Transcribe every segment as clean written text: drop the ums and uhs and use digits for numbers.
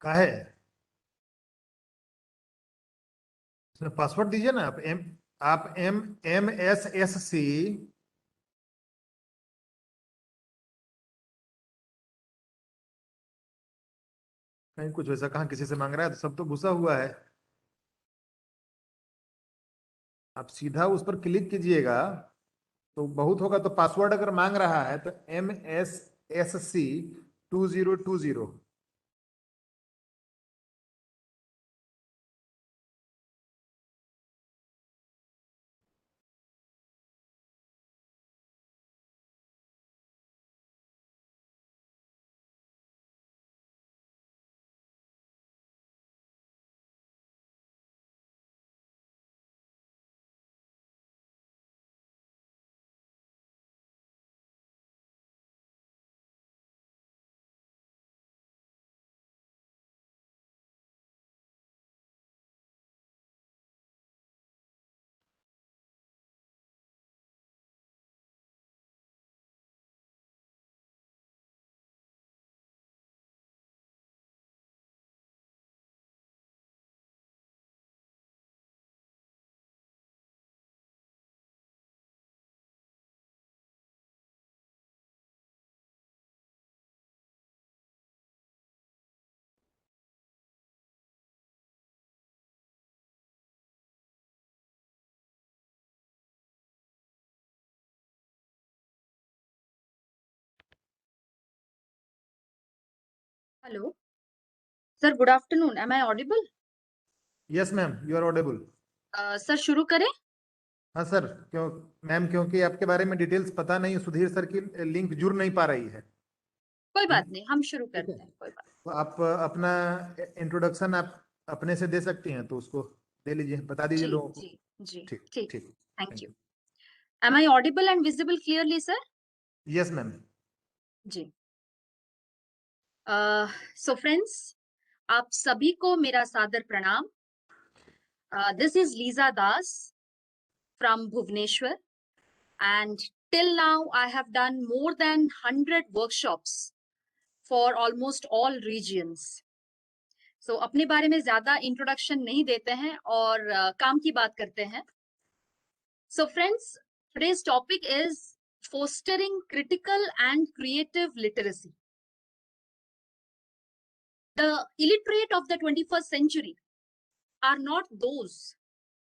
काहे पासवर्ड दीजिए ना। आप MSSC कहीं कुछ वैसा कहाँ किसी से मांग रहा है, तो सब तो घुसा हुआ है। आप सीधा उस पर क्लिक कीजिएगा तो बहुत होगा। तो पासवर्ड अगर मांग रहा है तो MSSC 2020। Hello. Sir, good afternoon. Am I audible? Yes ma'am, you are audible. Sir शुरू करें? हाँ सर। क्यों मैम? क्योंकि आपके बारे में डिटेल्स पता नहीं, सुधीर सर की लिंक जुड़ नहीं पा रही है। कोई बात नहीं, हम शुरू ठीक है, करते हैं, कोई बात तो आप अपना इंट्रोडक्शन आप अपने से दे सकती हैं, तो उसको दे लीजिए, बता दीजिए जी लोगों को। जी जी ठीक ठीक। ठीक। Thank thank you. You. Am I audible and visible clearly, sir? Yes ma'am. जी। So friends, आप सभी को मेरा सादर प्रणाम। This is Lisa Das from Bhubaneswar, and till now I have done more than 100 workshops for almost all regions. So अपने बारे में ज्यादा इंट्रोडक्शन नहीं देते हैं और काम की बात करते हैं। So friends, today's topic is fostering critical and creative literacy. The illiterate of the 21st century are not those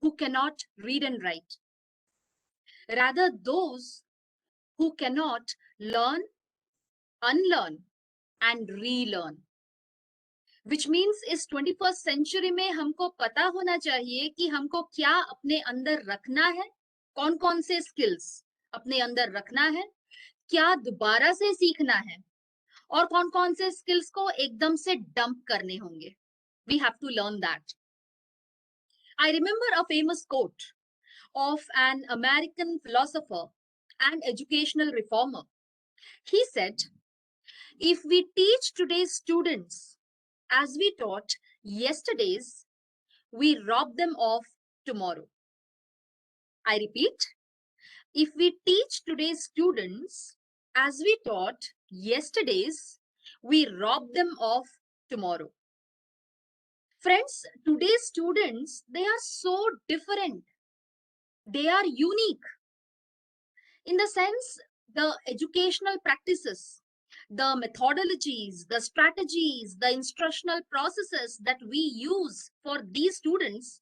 who cannot read and write, rather those who cannot learn, unlearn and relearn. Which means इस 21st century में हमको पता होना चाहिए कि हमको क्या अपने अंदर रखना है, कौन कौन से स्किल्स अपने अंदर रखना है, क्या दोबारा से सीखना है और कौन कौन से स्किल्स को एकदम से डंप करने होंगे. We have to learn that. I remember a famous quote of an American philosopher and educational reformer. He said, if we teach today's students as we taught yesterday's, we rob them of tomorrow. I repeat, if we teach today's students as we taught yesterday's, we rob them of tomorrow. Friends, today's students, they are so different. They are unique in the sense the educational practices, the methodologies, the strategies, the instructional processes that we use for these students,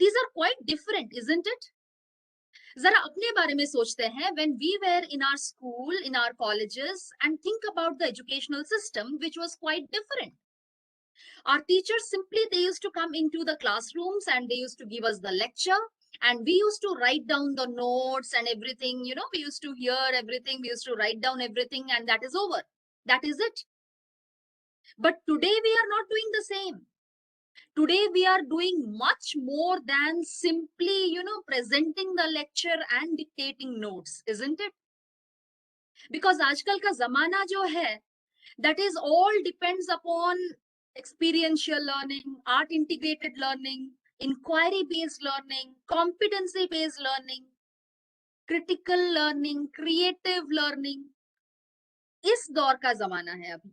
these are quite different, isn't it? जरा अपने बारे में सोचते हैं. When we were in our school, in our colleges, and think about the educational system, which was quite different. Our teachers simply, they used to come into the classrooms and they used to give us the lecture. And we used to write down the notes and everything, you know, we used to hear everything, we used to write down everything, and that is over. That is it. But today we are not doing the same. Today we are doing much more than simply, you know, presenting the lecture and dictating notes, isn't it? Because आजकल का जमाना जो है, that is all depends upon experiential learning, art integrated learning, inquiry based learning, competency based learning, critical learning, creative learning. इस दौर का जमाना है अभी.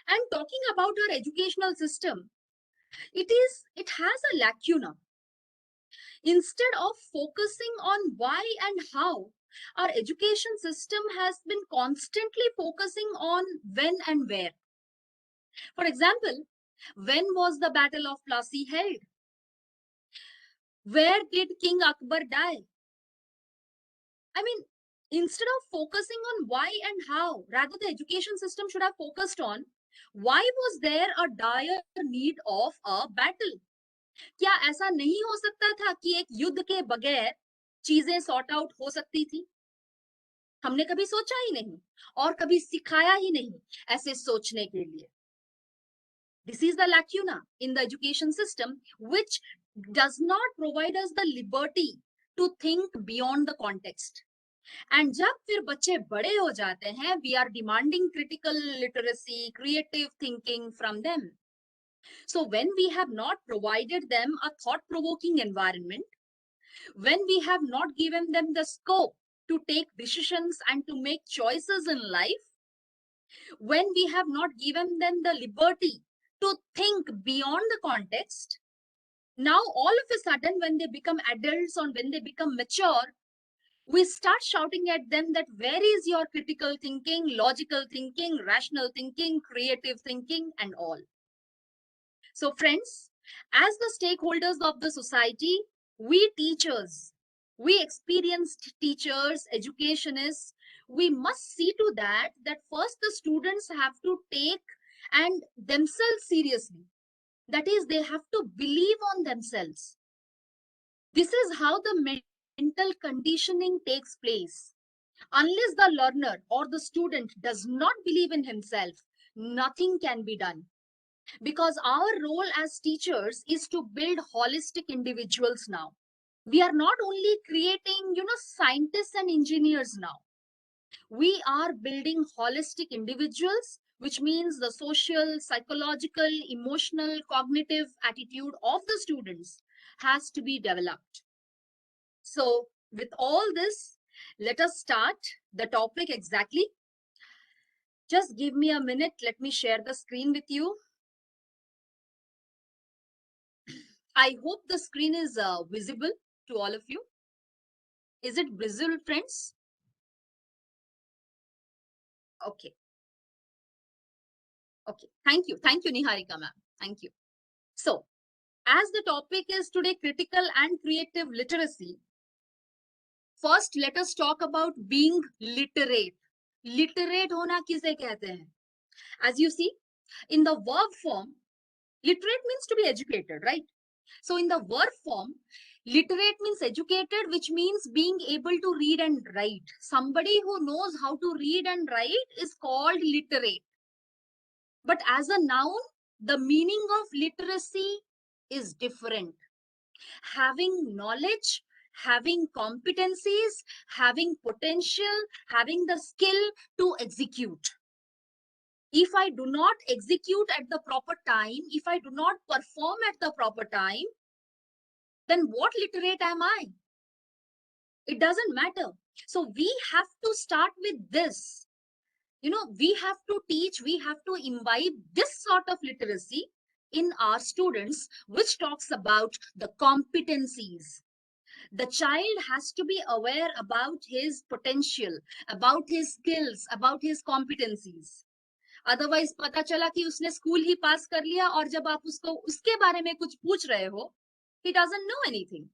And talking about our educational system, it has a lacuna. Instead of focusing on why and how, our education system has been constantly focusing on when and where. For example, when was the Battle of Plassey held? Where did King Akbar die? I mean, instead of focusing on why and how, rather the education system should have focused on why was there a dire need of a battle? क्या ऐसा नहीं हो सकता था कि एक युद्ध के बगैर चीजें सॉर्ट आउट हो सकती थी? हमने कभी सोचा ही नहीं और कभी सिखाया ही नहीं ऐसे सोचने के लिए. This is the lacuna in the education system, which does not provide us the liberty to think beyond the context. And जब फिर बच्चे बड़े हो जाते हैं, we are demanding critical literacy, creative thinking from them. So when we have not provided them a thought-provoking environment, when we have not given them the scope to take decisions and to make choices in life, when we have not given them the liberty to think beyond the context, now all of a sudden when they become adults or when they become mature, we start shouting at them that where is your critical thinking, logical thinking, rational thinking, creative thinking, and all. So friends, as the stakeholders of the society, we teachers, we experienced teachers, educationists, we must see to that first the students have to take and themselves seriously. That is, they have to believe on themselves. This is how the mental conditioning takes place. Unless the learner or the student does not believe in himself, nothing can be done. Because our role as teachers is to build holistic individuals now. We are not only creating, scientists and engineers now. We are building holistic individuals, which means the social, psychological, emotional, cognitive attitude of the students has to be developed. So with all this, let us start the topic exactly. Just give me a minute. Let me share the screen with you. I hope the screen is visible to all of you. Is it visible, friends? Okay. Okay. Thank you. Thank you, Niharika ma'am. Thank you. So, as the topic is today critical and creative literacy, first let us talk about being literate. Literate hona kise kehte hain? As you see, in the verb form, literate means to be educated, right? So in the verb form, literate means educated, which means being able to read and write. Somebody who knows how to read and write is called literate. But as a noun, the meaning of literacy is different. Having knowledge, having competencies, having potential, having the skill to execute. If I do not execute at the proper time, if I do not perform at the proper time, then what literate am I? It doesn't matter. So we have to start with this. We have to teach, we have to imbibe this sort of literacy in our students, which talks about the competencies. The child has to be aware about his potential, about his skills, about his competencies. Otherwise, पता चला कि उसने school ही पास कर लिया और जब आप उसको उसके बारे में कुछ पूछ रहे हो, he doesn't know anything.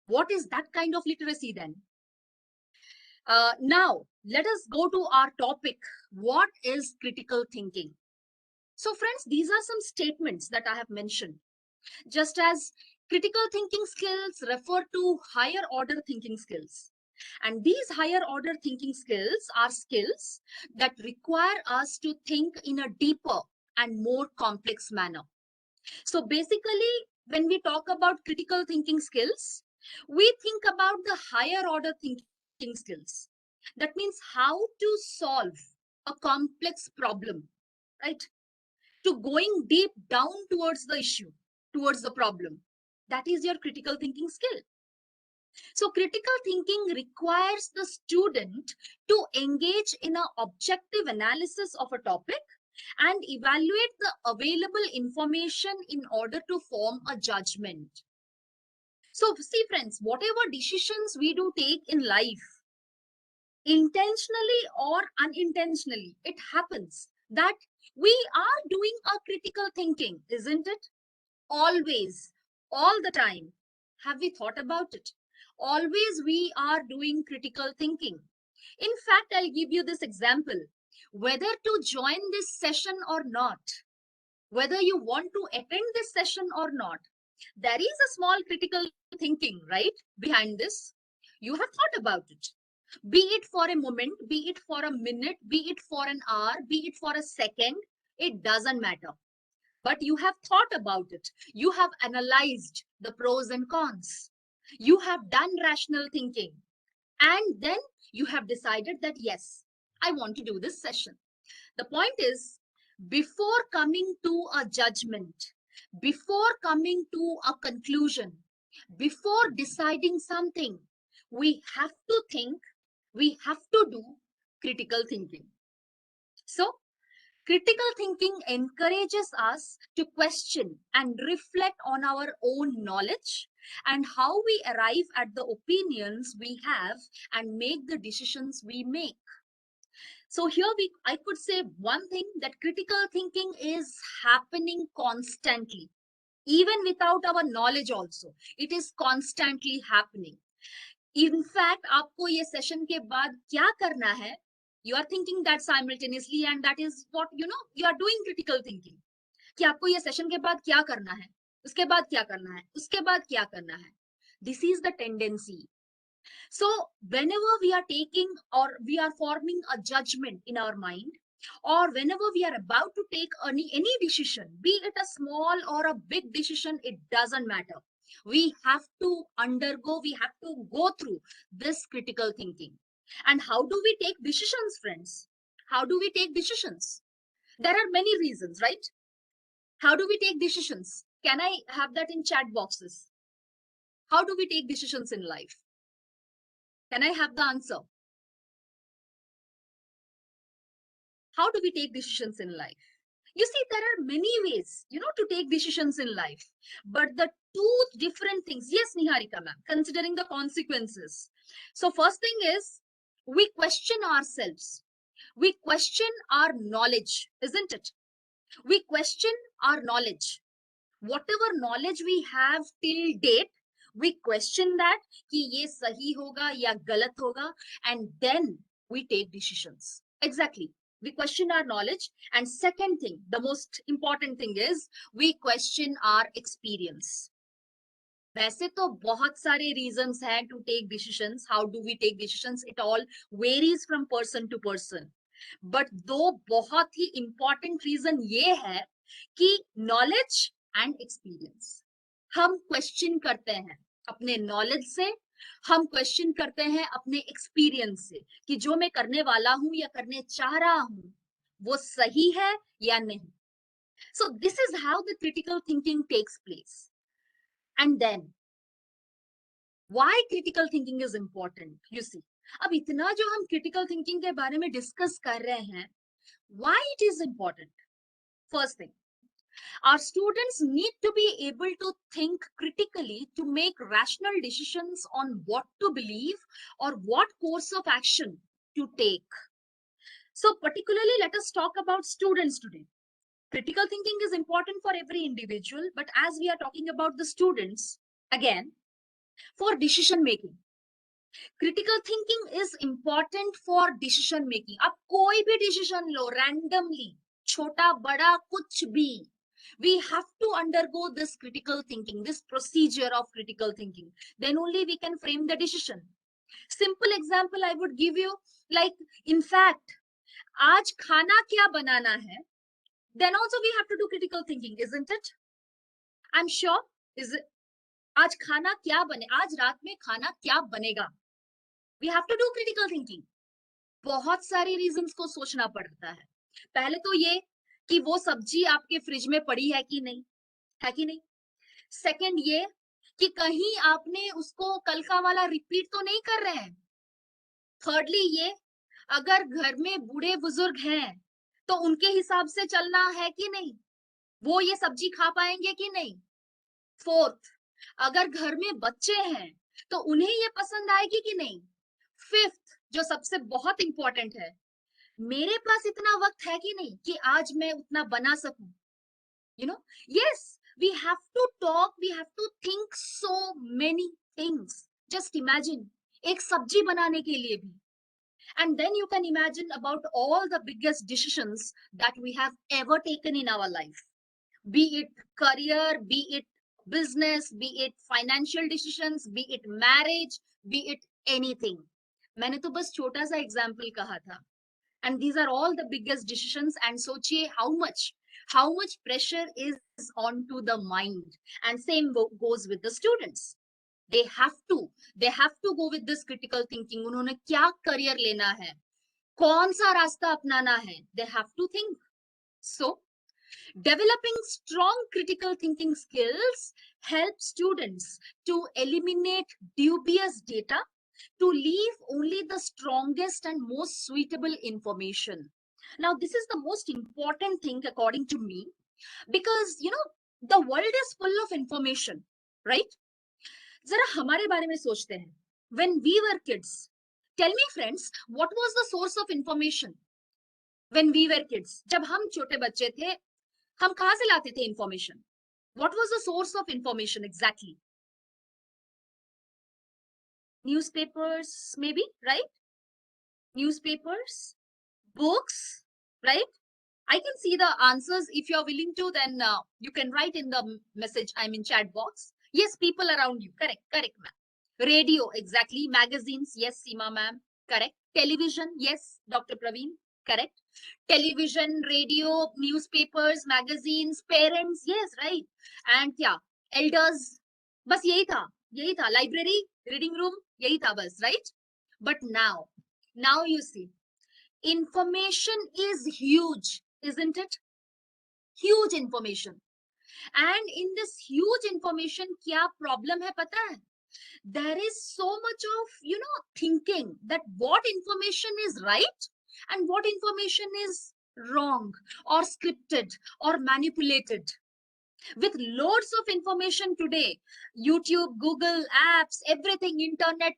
What is that kind of literacy then? Now, let us go to our topic. What is critical thinking? So friends, these are some statements that I have mentioned. Just as Critical thinking skills refer to higher order thinking skills. And these higher order thinking skills are skills that require us to think in a deeper and more complex manner. So basically, when we talk about critical thinking skills, we think about the higher order thinking skills. That means how to solve a complex problem, right? To going deep down towards the issue, towards the problem. That is your critical thinking skill. So critical thinking requires the student to engage in an objective analysis of a topic and evaluate the available information in order to form a judgment. So see friends, whatever decisions we do take in life, intentionally or unintentionally, it happens that we are doing a critical thinking, isn't it? Always, all the time. Have we thought about it? Always we are doing critical thinking. In fact, I'll give you this example. Whether to join this session or not, whether you want to attend this session or not, there is a small critical thinking, right, behind this. You have thought about it. Be it for a moment, be it for a minute, be it for an hour, be it for a second, it doesn't matter. But you have thought about it. You have analyzed the pros and cons. You have done rational thinking. And then you have decided that, yes, I want to do this session. The point is, before coming to a judgment, before coming to a conclusion, before deciding something, we have to think, we have to do critical thinking. So, critical thinking encourages us to question and reflect on our own knowledge and how we arrive at the opinions we have and make the decisions we make. So here I could say one thing, that critical thinking is happening constantly, even without our knowledge also. It is constantly happening. In fact, आपको ये session के बाद क्या करना है? You are thinking that simultaneously, and that is what you are doing critical thinking. कि आपको ये session के बाद क्या करना है? उसके बाद क्या करना है? उसके बाद क्या करना है? This is the tendency. So whenever we are taking or we are forming a judgment in our mind, or whenever we are about to take any decision, be it a small or a big decision, it doesn't matter. We have to undergo, we have to go through this critical thinking. And how do we take decisions, friends? How do we take decisions? There are many reasons, right? How do we take decisions? Can I have that in chat boxes? How do we take decisions in life? Can I have the answer? How do we take decisions in life? You see, there are many ways, to take decisions in life. But the two different things, yes, Niharika ma'am, considering the consequences. So first thing is, we question ourselves. We question our knowledge, isn't it? We question our knowledge. Whatever knowledge we have till date, we question that कि ये सही होगा या गलत होगा, and then we take decisions. Exactly. We question our knowledge. And second thing, the most important thing is, we question our experience. वैसे तो बहुत सारे reasons हैं to take decisions. How do we take decisions? It all varies from person to person. But दो बहुत ही important reason ये है कि knowledge and experience. हम question करते हैं अपने knowledge से, हम क्वेश्चन करते हैं अपने एक्सपीरियंस से कि जो मैं करने वाला हूं या करने चाह रहा हूं वो सही है या नहीं. So this is how the critical thinking takes place. And then why critical thinking is important, you see. अब इतना जो हम critical thinking के बारे में डिस्कस कर रहे हैं, why it is important? First thing, our students need to be able to think critically to make rational decisions on what to believe or what course of action to take. So particularly, let us talk about students today. Critical thinking is important for every individual, but as we are talking about the students, again, for decision making. Critical thinking is important for decision making. आप कोई भी decision लो randomly, छोटा बड़ा कुछ भी, We have to undergo this critical thinking, this procedure of critical thinking. Then only we can frame the decision. Simple example I would give you, like, in fact, आज खाना क्या बनाना है? Then also we have to do critical thinking, isn't it? I'm sure. Is it? आज खाना क्या बने? आज रात में खाना क्या बनेगा? We have to do critical thinking. बहुत सारे रीजंस को सोचना पड़ता है. पहले तो ये कि वो सब्जी आपके फ्रिज में पड़ी है कि नहीं, है कि नहीं. सेकंड ये कि कहीं आपने उसको कल का वाला रिपीट तो नहीं कर रहे हैं. थर्डली ये, अगर घर में बूढ़े बुजुर्ग हैं तो उनके हिसाब से चलना है कि नहीं, वो ये सब्जी खा पाएंगे कि नहीं. फोर्थ, अगर घर में बच्चे हैं तो उन्हें ये पसंद आएगी कि नहीं. फिफ्थ, जो सबसे बहुत इंपॉर्टेंट है, मेरे पास इतना वक्त है कि नहीं कि आज मैं उतना बना सकूं. You know, yes, we have to talk, we have to think so many things. Just imagine, एक सब्जी बनाने के लिए भी. And then you can imagine about all the biggest decisions that we have ever taken in our life. Be it career, be it business, be it financial decisions, be it marriage, be it anything. मैंने तो बस छोटा सा example कहा था. And these are all the biggest decisions. And सोचिए how much pressure is onto the mind. And same goes with the students. They have to go with this critical thinking. उन्होंने क्या career लेना है, कौन सा रास्ता अपनाना है, they have to think. So developing strong critical thinking skills help students to eliminate dubious data, to leave only the strongest and most suitable information. Now, this is the most important thing according to me, because the world is full of information, right? जरा हमारे बारे में सोचते हैं. When we were kids, tell me friends, what was the source of information when we were kids? जब हम छोटे बच्चे थे, हम कहाँ से लाते थे information? What was the source of information exactly? Newspapers, maybe, right? Newspapers, books, right? I can see the answers. If you're willing to, then you can write in the message, I mean chat box. Yes, people around you. Correct, ma'am. Radio, exactly. Magazines, yes, Seema ma'am. Correct. Television, yes, Dr. Praveen. Correct. Television, radio, newspapers, magazines, parents, yes, right. And yeah, elders. बस यही था. Library, reading room, यही था बस, right? But now you see, information is huge, isn't it? Huge information. And in this huge information, क्या problem है पता है? There is so much of, thinking that what information is right and what information is wrong or scripted or manipulated. With loads of information today, YouTube, Google, apps, everything, internet,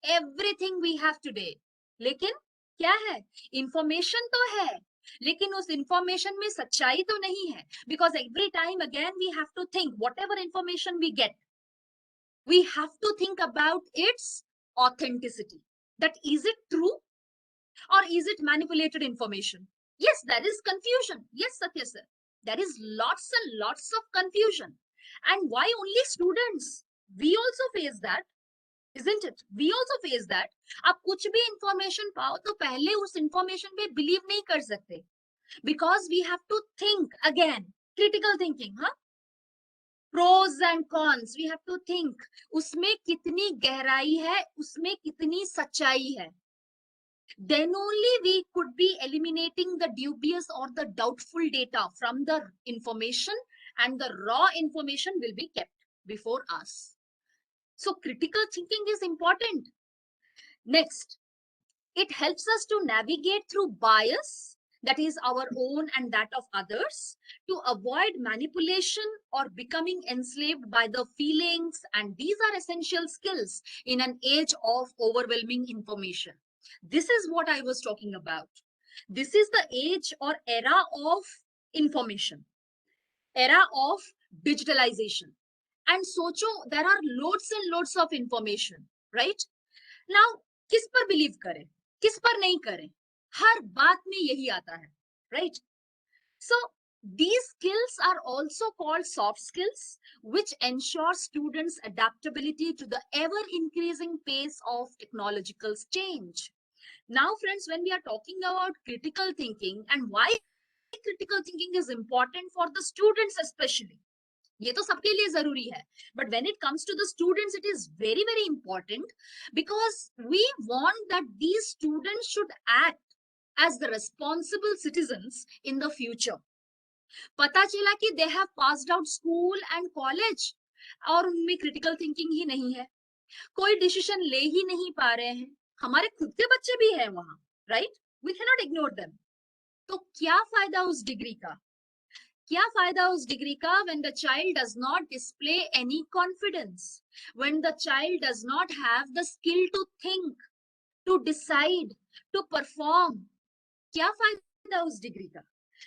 everything we have today. लेकिन क्या है? Information तो है, लेकिन उस information में सच्चाई तो नहीं है. Because every time again we have to think, whatever information we get, we have to think about its authenticity. That is it true or is it manipulated information? Yes, there is confusion. Yes, Satya sir, there is lots and lots of confusion. And why only students? We also face that, isn't it? We also face that. आप कुछ भी information पाओ तो पहले उस information पे believe नहीं कर सकते, because we have to think again. Critical thinking, huh? Pros and cons, we have to think. उसमें कितनी गहराई है, उसमें कितनी सच्चाई है. Then only we could be eliminating the dubious or the doubtful data from the information, and the raw information will be kept before us. So critical thinking is important. Next, it helps us to navigate through bias, that is our own and that of others, to avoid manipulation or becoming enslaved by the feelings. And these are essential skills in an age of overwhelming information. This is what I was talking about. This is the age or era of information, era of digitalization. And socho, there are loads and loads of information, right? Now, किस पर believe करें, किस पर नहीं करें, हर बात में यही आता है, right? So These skills are also called soft skills, which ensure students' adaptability to the ever increasing pace of technological change. Now, friends, when we are talking about critical thinking and why critical thinking is important for the students especially, ये तो सबके लिए जरूरी है, but when it comes to the students it is very very important because we want that these students should act as the responsible citizens in the future. पता चला कि they have passed out school and college और उनमें critical thinking ही नहीं है, कोई decision ले ही नहीं पा रहे हैं, हमारे खुद के बच्चे भी हैं वहां, right? We can not ignore them. तो क्या फायदा उस डिग्री का, क्या फायदा उस डिग्री का when the child does not display any confidence, when the child does not have the skill to think, to decide, to perform, क्या फायदा उस डिग्री का?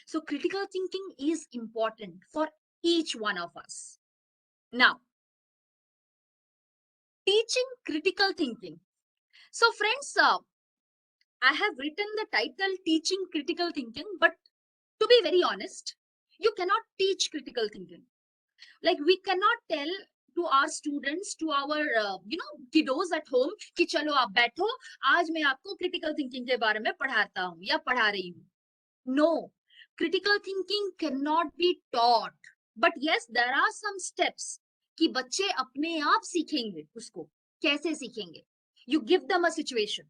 So critical thinking is important for each one of us. Now, teaching critical thinking. So friends, I have written the title Teaching Critical Thinking, but to be very honest, you cannot teach critical thinking. Like we cannot tell to our students, to our kiddos at home कि चलो आप बैठो, आज मैं आपको critical thinking के बारे में पढ़ाता हूँ या पढ़ा रही हूँ. No, critical thinking cannot be taught. But yes, there are some steps कि बच्चे अपने आप सीखेंगे उसको. कैसे सीखेंगे? You give them a situation.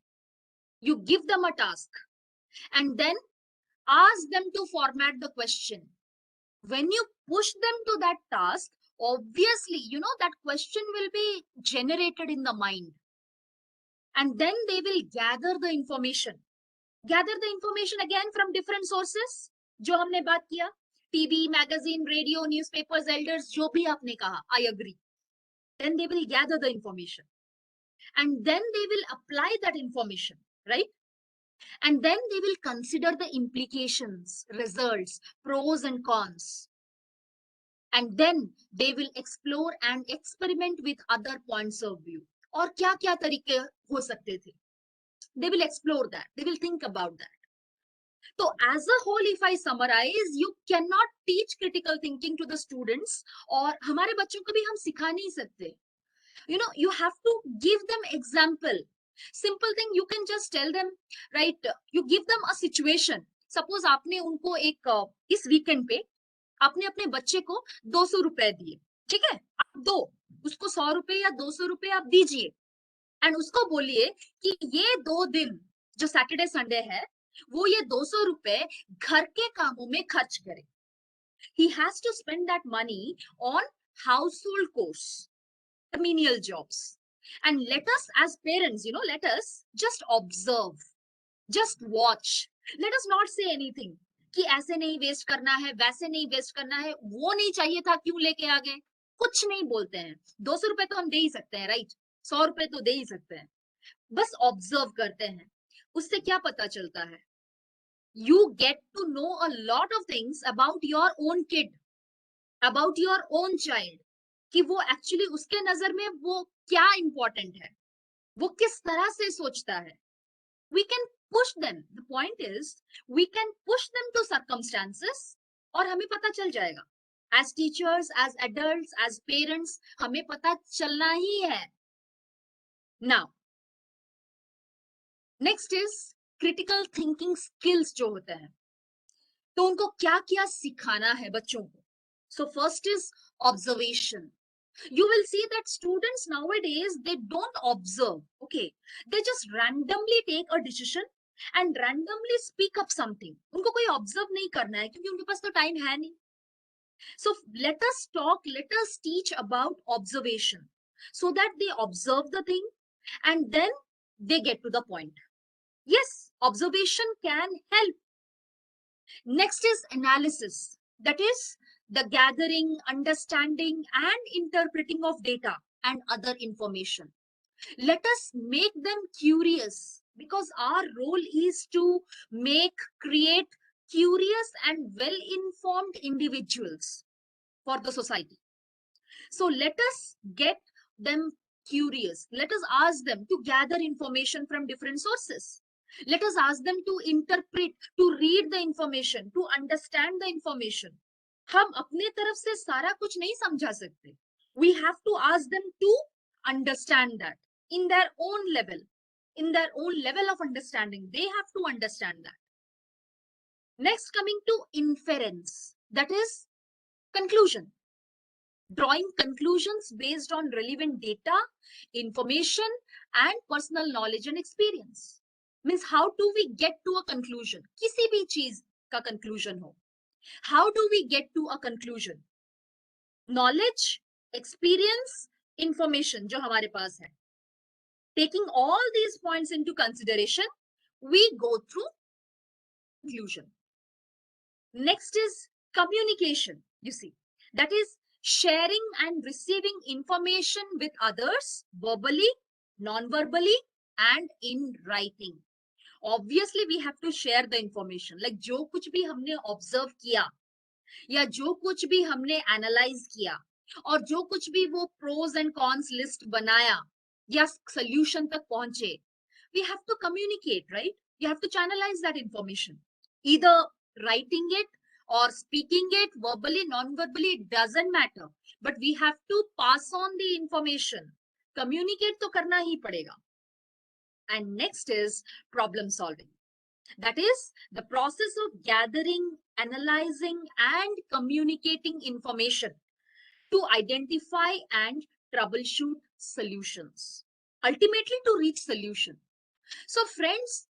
You give them a task and then ask them to format the question. When you push them to that task, obviously, that question will be generated in the mind. And then they will gather the information. Gather the information again from different sources. जो हमने बात किया, TV, magazine, radio, newspapers, elders, जो भी आपने कहा, I agree. Then they will gather the information. And then they will apply that information, right? And then they will consider the implications, results, pros and cons. And then they will explore and experiment with other points of view. और क्या क्या तरीके हो सकते थे? They will explore that. They will think about that. So as a whole, if I summarize, you cannot teach critical thinking to the students, और हमारे बच्चों को भी हम सिखा नहीं सकते. You have to give them example. Simple thing, you can just tell them, right? You give them a situation. Suppose आपने उनको एक इस वीकेंड पे आपने अपने बच्चे को 200 रुपए दिए, ठीक है? आप दो, उसको 100 रुपए या 200 रुपए आप दीजिए एंड उसको बोलिए कि ये 2 दिन जो सैटरडे संडे है वो ये 200 रुपए घर के कामों में खर्च करे. He has to spend that money on household chores, menial jobs. And let us as parents, let us just observe, just watch. Let us not say anything कि ऐसे नहीं वेस्ट करना है, वैसे नहीं वेस्ट करना है, वो नहीं चाहिए था क्यों लेके आ गए, कुछ नहीं बोलते हैं. 200 रुपए तो हम दे ही सकते हैं, राइट? 100 रुपए तो दे ही सकते हैं. बस ऑब्जर्व करते हैं. उससे क्या पता चलता है? You get to know a lot of things about your own kid, about your own child, कि वो एक्चुअली उसके नजर में वो क्या इंपॉर्टेंट है, वो किस तरह से सोचता है. We can push them. The point is, we can push them to circumstances और हमें पता चल जाएगा. As teachers, as adults, as parents, हमें पता चलना ही है. Now, next is critical thinking skills जो होते हैं. तो उनको क्या क्या सिखाना है बच्चों को. So first is observation. You will see that students nowadays, they don't observe, okay? They just randomly take a decision and randomly speak up something. उनको कोई observe नहीं करना है क्योंकि उनके पास तो time है नहीं. So let us talk, let us teach about observation so that they observe the thing and then they get to the point. Yes, observation can help. Next is analysis. That is the gathering, understanding, and interpreting of data and other information. Let us make them curious because our role is to create curious and well-informed individuals for the society. So let us get them curious. Let us ask them to gather information from different sources. Let us ask them to interpret, to read the information, to understand the information. हम अपने तरफ से सारा कुछ नहीं समझा सकते. We have to ask them to understand that in their own level, in their own level of understanding. They have to understand that. Next, coming to inference, that is conclusion. Drawing conclusions based on relevant data, information, and personal knowledge and experience. Means how do we get to a conclusion? किसी भी चीज का conclusion हो. How do we get to a conclusion? Knowledge, experience, information जो हमारे पास है. Taking all these points into consideration, we go through conclusion. Next is communication, you see. That is sharing and receiving information with others verbally, non-verbally, and in writing. Obviously, we have to share the information. Like जो कुछ भी हमने observe किया, या जो कुछ भी हमने analyze किया, और जो कुछ भी वो pros and cons list बनाया, या solution तक पहुंचे, we have to communicate, right? You have to channelize that information. Either writing it or speaking it verbally, non-verbally, it doesn't matter. But we have to pass on the information. Communicate to karna hi padega. And next is problem solving. That is the process of gathering, analyzing, and communicating information to identify and troubleshoot solutions. Ultimately, to reach solution. So, friends,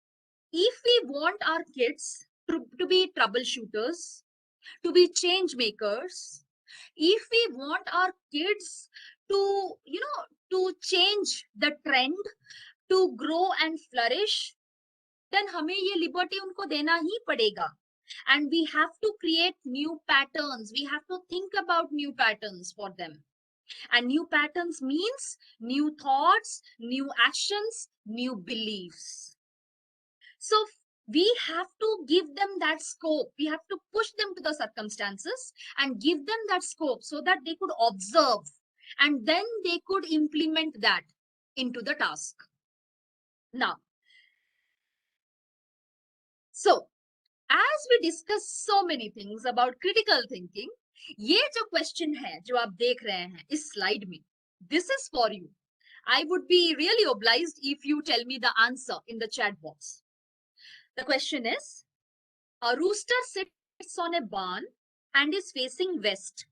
if we want our kids to be troubleshooters, to be change makers, if we want our kids to, to change the trend, to grow and flourish, then हमें ये liberty उनको देना ही पड़ेगा. And we have to create new patterns. We have to think about new patterns for them. And new patterns means new thoughts, new actions, new beliefs. So we have to give them that scope. We have to push them to the circumstances and give them that scope so that they could observe and then they could implement that into the task. Now, so as we discuss so many things about critical thinking, ये जो question है जो आप देख रहे हैं इस slide में, this is for you. I would be really obliged if you tell me the answer in the chat box. The question is, a rooster sits on a barn and is facing west.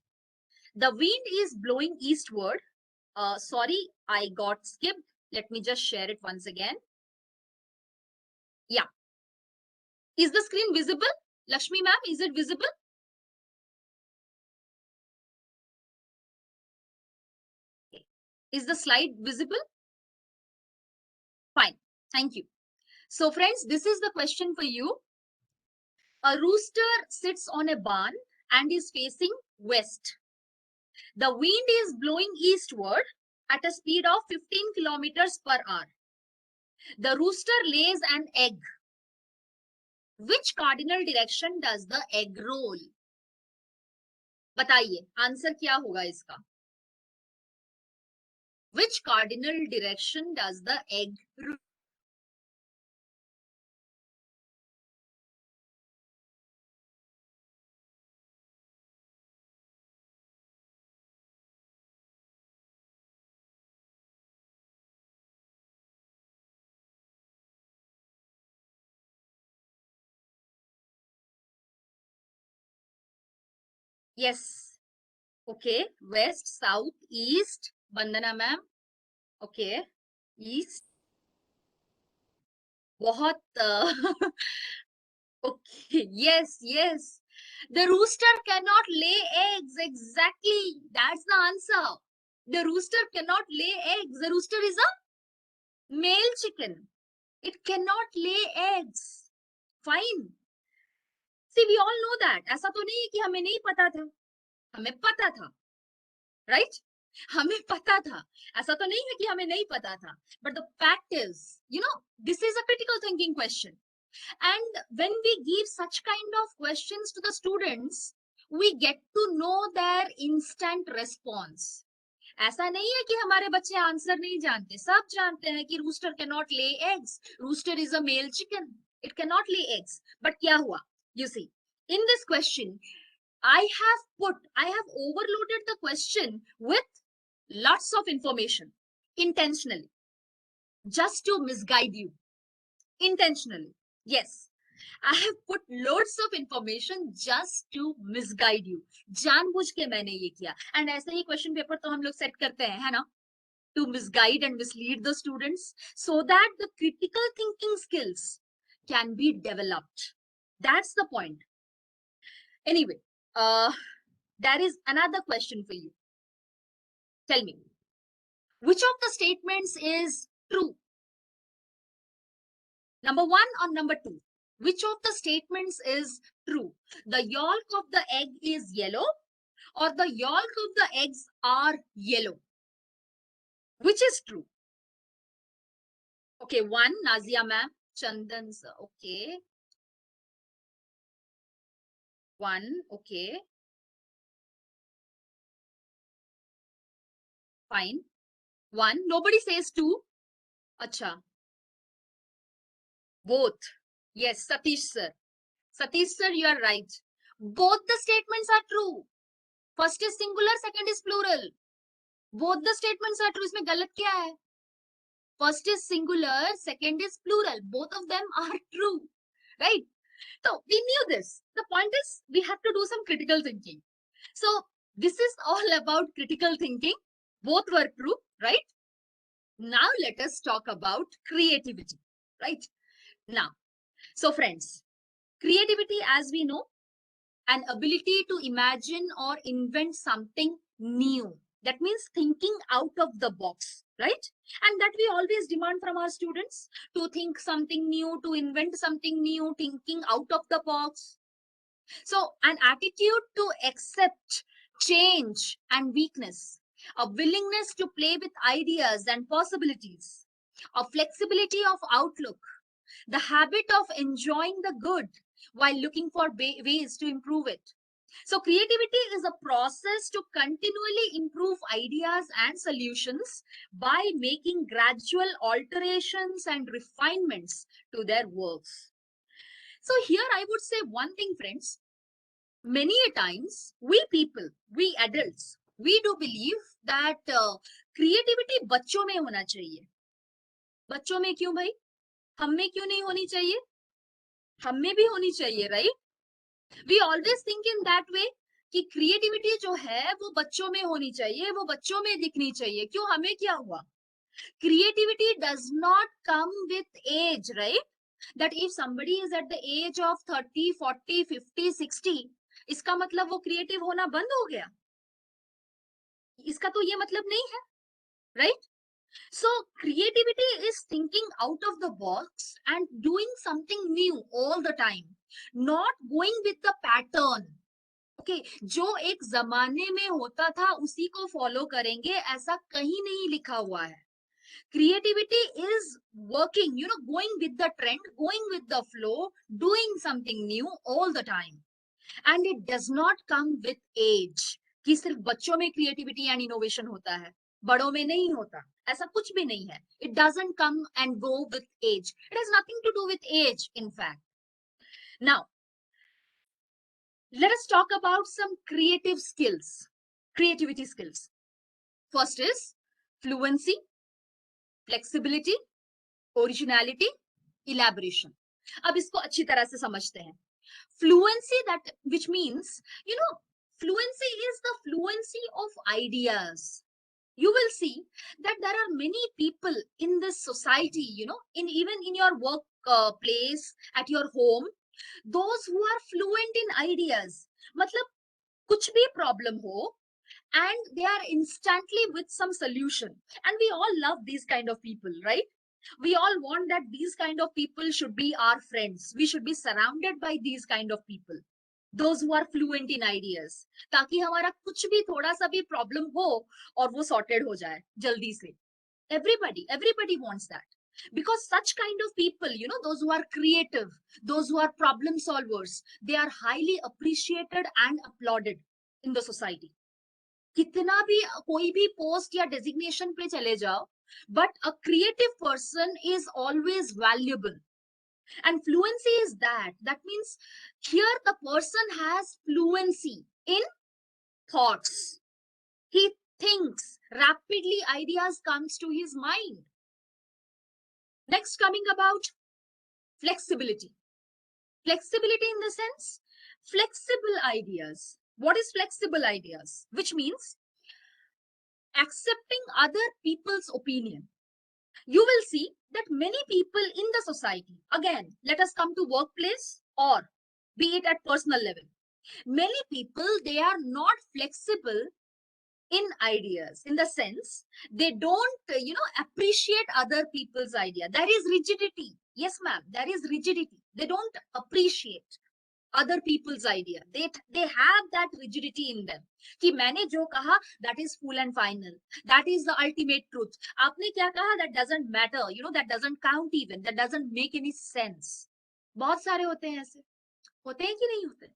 The wind is blowing eastward. Sorry, I got skipped. Let me just share it once again. Yeah. Is the screen visible? Lakshmi ma'am, is it visible? Is the slide visible? Fine. Thank you. So friends, this is the question for you. A rooster sits on a barn and is facing west. The wind is blowing eastward at a speed of 15 kilometers per hour. The rooster lays an egg. Which cardinal direction does the egg roll? बताइए answer क्या होगा इसका? Which cardinal direction does the egg roll? Yes. Okay. West, south, east. Bandana ma'am. Okay. East. बहुत okay. Yes, yes. The rooster cannot lay eggs. Exactly. That's the answer. The rooster cannot lay eggs. The rooster is a male chicken. It cannot lay eggs. Fine. See, we all know that. ऐसा तो नहीं है कि हमें नहीं पता था. हमें पता था. Right? हमें पता था. ऐसा तो नहीं है कि हमें नहीं पता था. But the fact is, this is a critical thinking question. And when we give such kind of questions to the students, we get to know their instant response. ऐसा नहीं है कि हमारे बच्चे आंसर नहीं जानते, सब जानते हैं कि rooster can not lay eggs, rooster is a male chicken, it can not lay eggs. But क्या हुआ, you see in this question I have overloaded the question with lots of information intentionally, just to misguide you. Intentionally, yes, I have put loads of information just to misguide you. जानबूझ के मैंने ये किया। And ऐसे ही question paper तो हम लोग set करते हैं, है ना, to misguide and mislead the students so that the critical thinking skills can be developed. That's the point. Anyway, there is another question for you. Tell me, which of the statements is true? Number one or number two? Which of the statements is true? The yolk of the egg is yellow, or the yolk of the eggs are yellow? Which is true? Okay, one, Nazia ma'am, Chandan sir, okay. One, okay. Fine. One, nobody says two. Acha. Both. Yes, Satish sir. Satish sir, you are right. Both the statements are true. First is singular, second is plural. Both the statements are true. इसमें गलत क्या है? First is singular, second is plural. Both of them are true, right? So we knew this. The point is we have to do some critical thinking. So this is all about critical thinking. Both were true, right? Now let us talk about creativity, right? Now, so friends, creativity, as we know, an ability to imagine or invent something new. That means thinking out of the box, right? And that we always demand from our students, to think something new, to invent something new, thinking out of the box. So an attitude to accept change and weakness, a willingness to play with ideas and possibilities, a flexibility of outlook, the habit of enjoying the good while looking for ways to improve it. So creativity is a process to continually improve ideas and solutions by making gradual alterations and refinements to their works. So here I would say one thing, friends. Many a times we people, we adults, we do believe that creativity बच्चों में होना चाहिए. बच्चों में क्यों भाई? हम में क्यों नहीं होनी चाहिए? हम में भी होनी चाहिए, right? We always think in that way कि creativity जो है वो बच्चों में होनी चाहिए, वो बच्चों में दिखनी चाहिए. क्यों, हमें क्या हुआ? Creativity does not come with age, right? That if somebody is at the age of 30, 40, 50, 60, इसका मतलब वो क्रिएटिव होना बंद हो गया? इसका तो ये मतलब नहीं है, right? So creativity is thinking out of the box and doing something new all the time, not going with the pattern. Okay, जो एक जमाने में होता था उसी को फॉलो करेंगे, ऐसा कहीं नहीं लिखा हुआ है. Creativity is working, going with the trend, going with the flow, doing something new all the time. And it does not come with age कि सिर्फ बच्चों में creativity and innovation होता है, बड़ों में नहीं होता. ऐसा कुछ भी नहीं है. It doesn't come and go with age. It has nothing to do with age, in fact. Now, let us talk about some creative skills, creativity skills. First is fluency, flexibility, originality, elaboration. अब इसको अच्छी तरह से समझते हैं. Fluency, that which means, fluency is the fluency of ideas. You will see that there are many people in this society, even in your work place, at your home, those who are fluent in ideas. मतलब कुछ भी problem हो, and they are instantly with some solution. And we all love these kind of people, right? We all want that these kind of people should be our friends. We should be surrounded by these kind of people, those who are fluent in ideas, ताकि हमारा कुछ भी थोड़ा सा भी problem हो और वो sorted हो जाए जल्दी से. Everybody wants that, because such kind of people, those who are creative, those who are problem solvers, they are highly appreciated and applauded in the society. कितना भी कोई भी पोस्ट या डेजिग्नेशन पे चले जाओ, but a creative person is always valuable. And fluency is that means here the person has fluency in thoughts. He thinks rapidly, ideas comes to his mind. Next, coming about flexibility. Flexibility in the sense flexible ideas. What is flexible ideas? Which means accepting other people's opinion. You will see that many people in the society, again, let us come to workplace or be it at personal level, many people, they are not flexible in ideas, in the sense they don't appreciate other people's idea. There is rigidity. Yes ma'am, there is rigidity. They don't appreciate other people's idea. They have that rigidity in them कि मैंने जो कहा that is full and final, that is the ultimate truth. आपने क्या कहा that doesn't matter, that doesn't count even, that doesn't make any sense. बहुत सारे होते हैं ऐसे, होते हैं कि नहीं होते?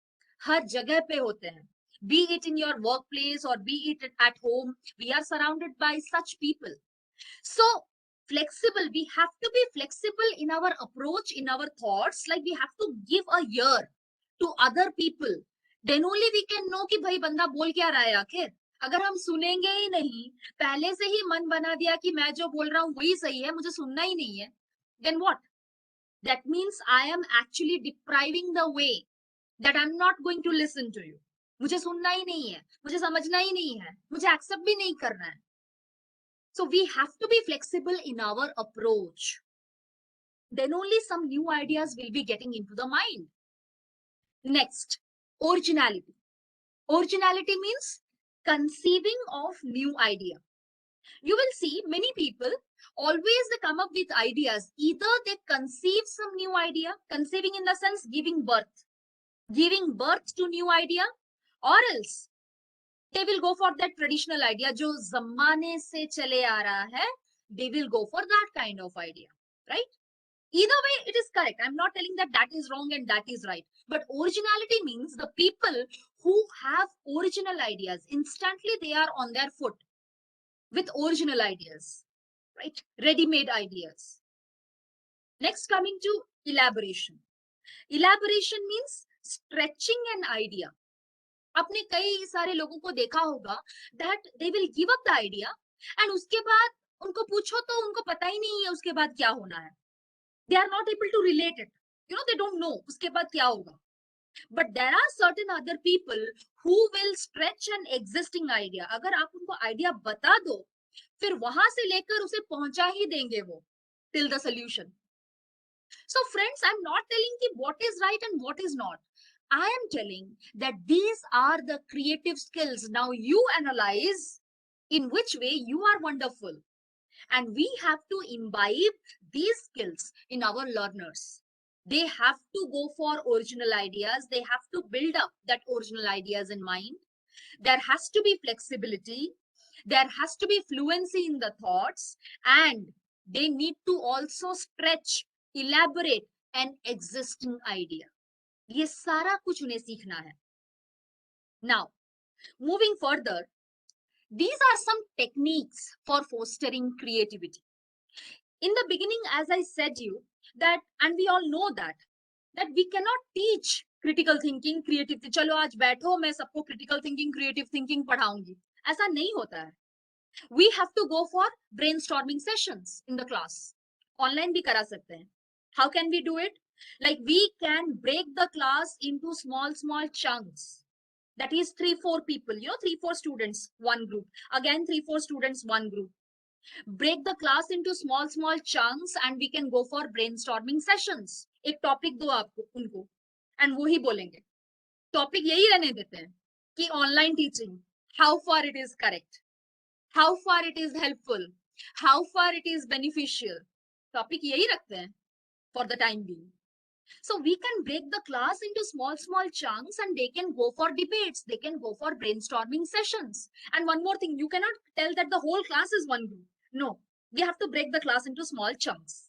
हर जगह पे होते हैं. Be it in your workplace or be it at home, we are surrounded by such people. So flexible, we have to be flexible in our approach, in our thoughts. Like we have to give a ear to other people. Then only we can know कि भाई बंदा बोल क्या रहा है आखिर. अगर हम सुनेंगे ही नहीं, पहले से ही मन बना दिया कि मैं जो बोल रहा हूँ वही सही है, मुझे सुनना ही नहीं है, then what? That means I am actually depriving the way that I'm not going to listen to you. मुझे सुनना ही नहीं है, मुझे समझना ही नहीं है, मुझे accept भी नहीं करना है. So we have to be flexible in our approach. Then only some new ideas will be getting into the mind. Next, originality. Originality means conceiving of new idea. You will see many people always they come up with ideas. Either they conceive some new idea, conceiving in the sense giving birth to new idea, or else they will go for that traditional idea जो जमाने से चले आ रहा है. They will go for that kind of idea, right? Either way, it is correct. I'm not telling that that is wrong and that is right. But originality means the people who have original ideas, instantly they are on their foot with original ideas, right? Ready-made ideas. Next, coming to elaboration. Elaboration means stretching an idea. आपने कई सारे लोगों को देखा होगा that they will give up the idea and उसके बाद उनको पूछो तो उनको पता ही नहीं है उसके बाद क्या होना है. They are not able to relate it. They don't know uske baad kya hoga. But there are certain other people who will stretch an existing idea. Agar aap unko idea bata do, fir wahan se lekar use pahuncha hi denge wo till the solution. So friends, I'm not telling ki what is right and what is not. I am telling that these are the creative skills. Now you analyze in which way you are wonderful. And we have to imbibe these skills in our learners. They have to go for original ideas. They have to build up that original ideas in mind. There has to be flexibility. There has to be fluency in the thoughts. And they need to also stretch, elaborate an existing idea. ये सारा कुछ उन्हें सीखना है. Now, moving further, these are some techniques for fostering creativity. In the beginning, as I said you that, and we all know that we cannot teach critical thinking, creativity. चलो आज बैठो मैं सबको critical thinking, creative thinking पढ़ाऊंगी. ऐसा नहीं होता है. We have to go for brainstorming sessions in the class. Online भी करा सकते हैं. How can we do it? Like we can break the class into small chunks. That is 3-4 people, 3-4 students, one group. Again 3-4 students, one group. Break the class into small chunks and we can go for brainstorming sessions. एक topic दो आपको उनको and वो ही बोलेंगे. Topic यही रहने देते हैं कि online teaching, how far it is correct, how far it is helpful, how far it is beneficial. Topic यही रखते हैं for the time being. So we can break the class into small chunks and they can go for debates. They can go for brainstorming sessions. And one more thing, you cannot tell that the whole class is one group. No, we have to break the class into small chunks.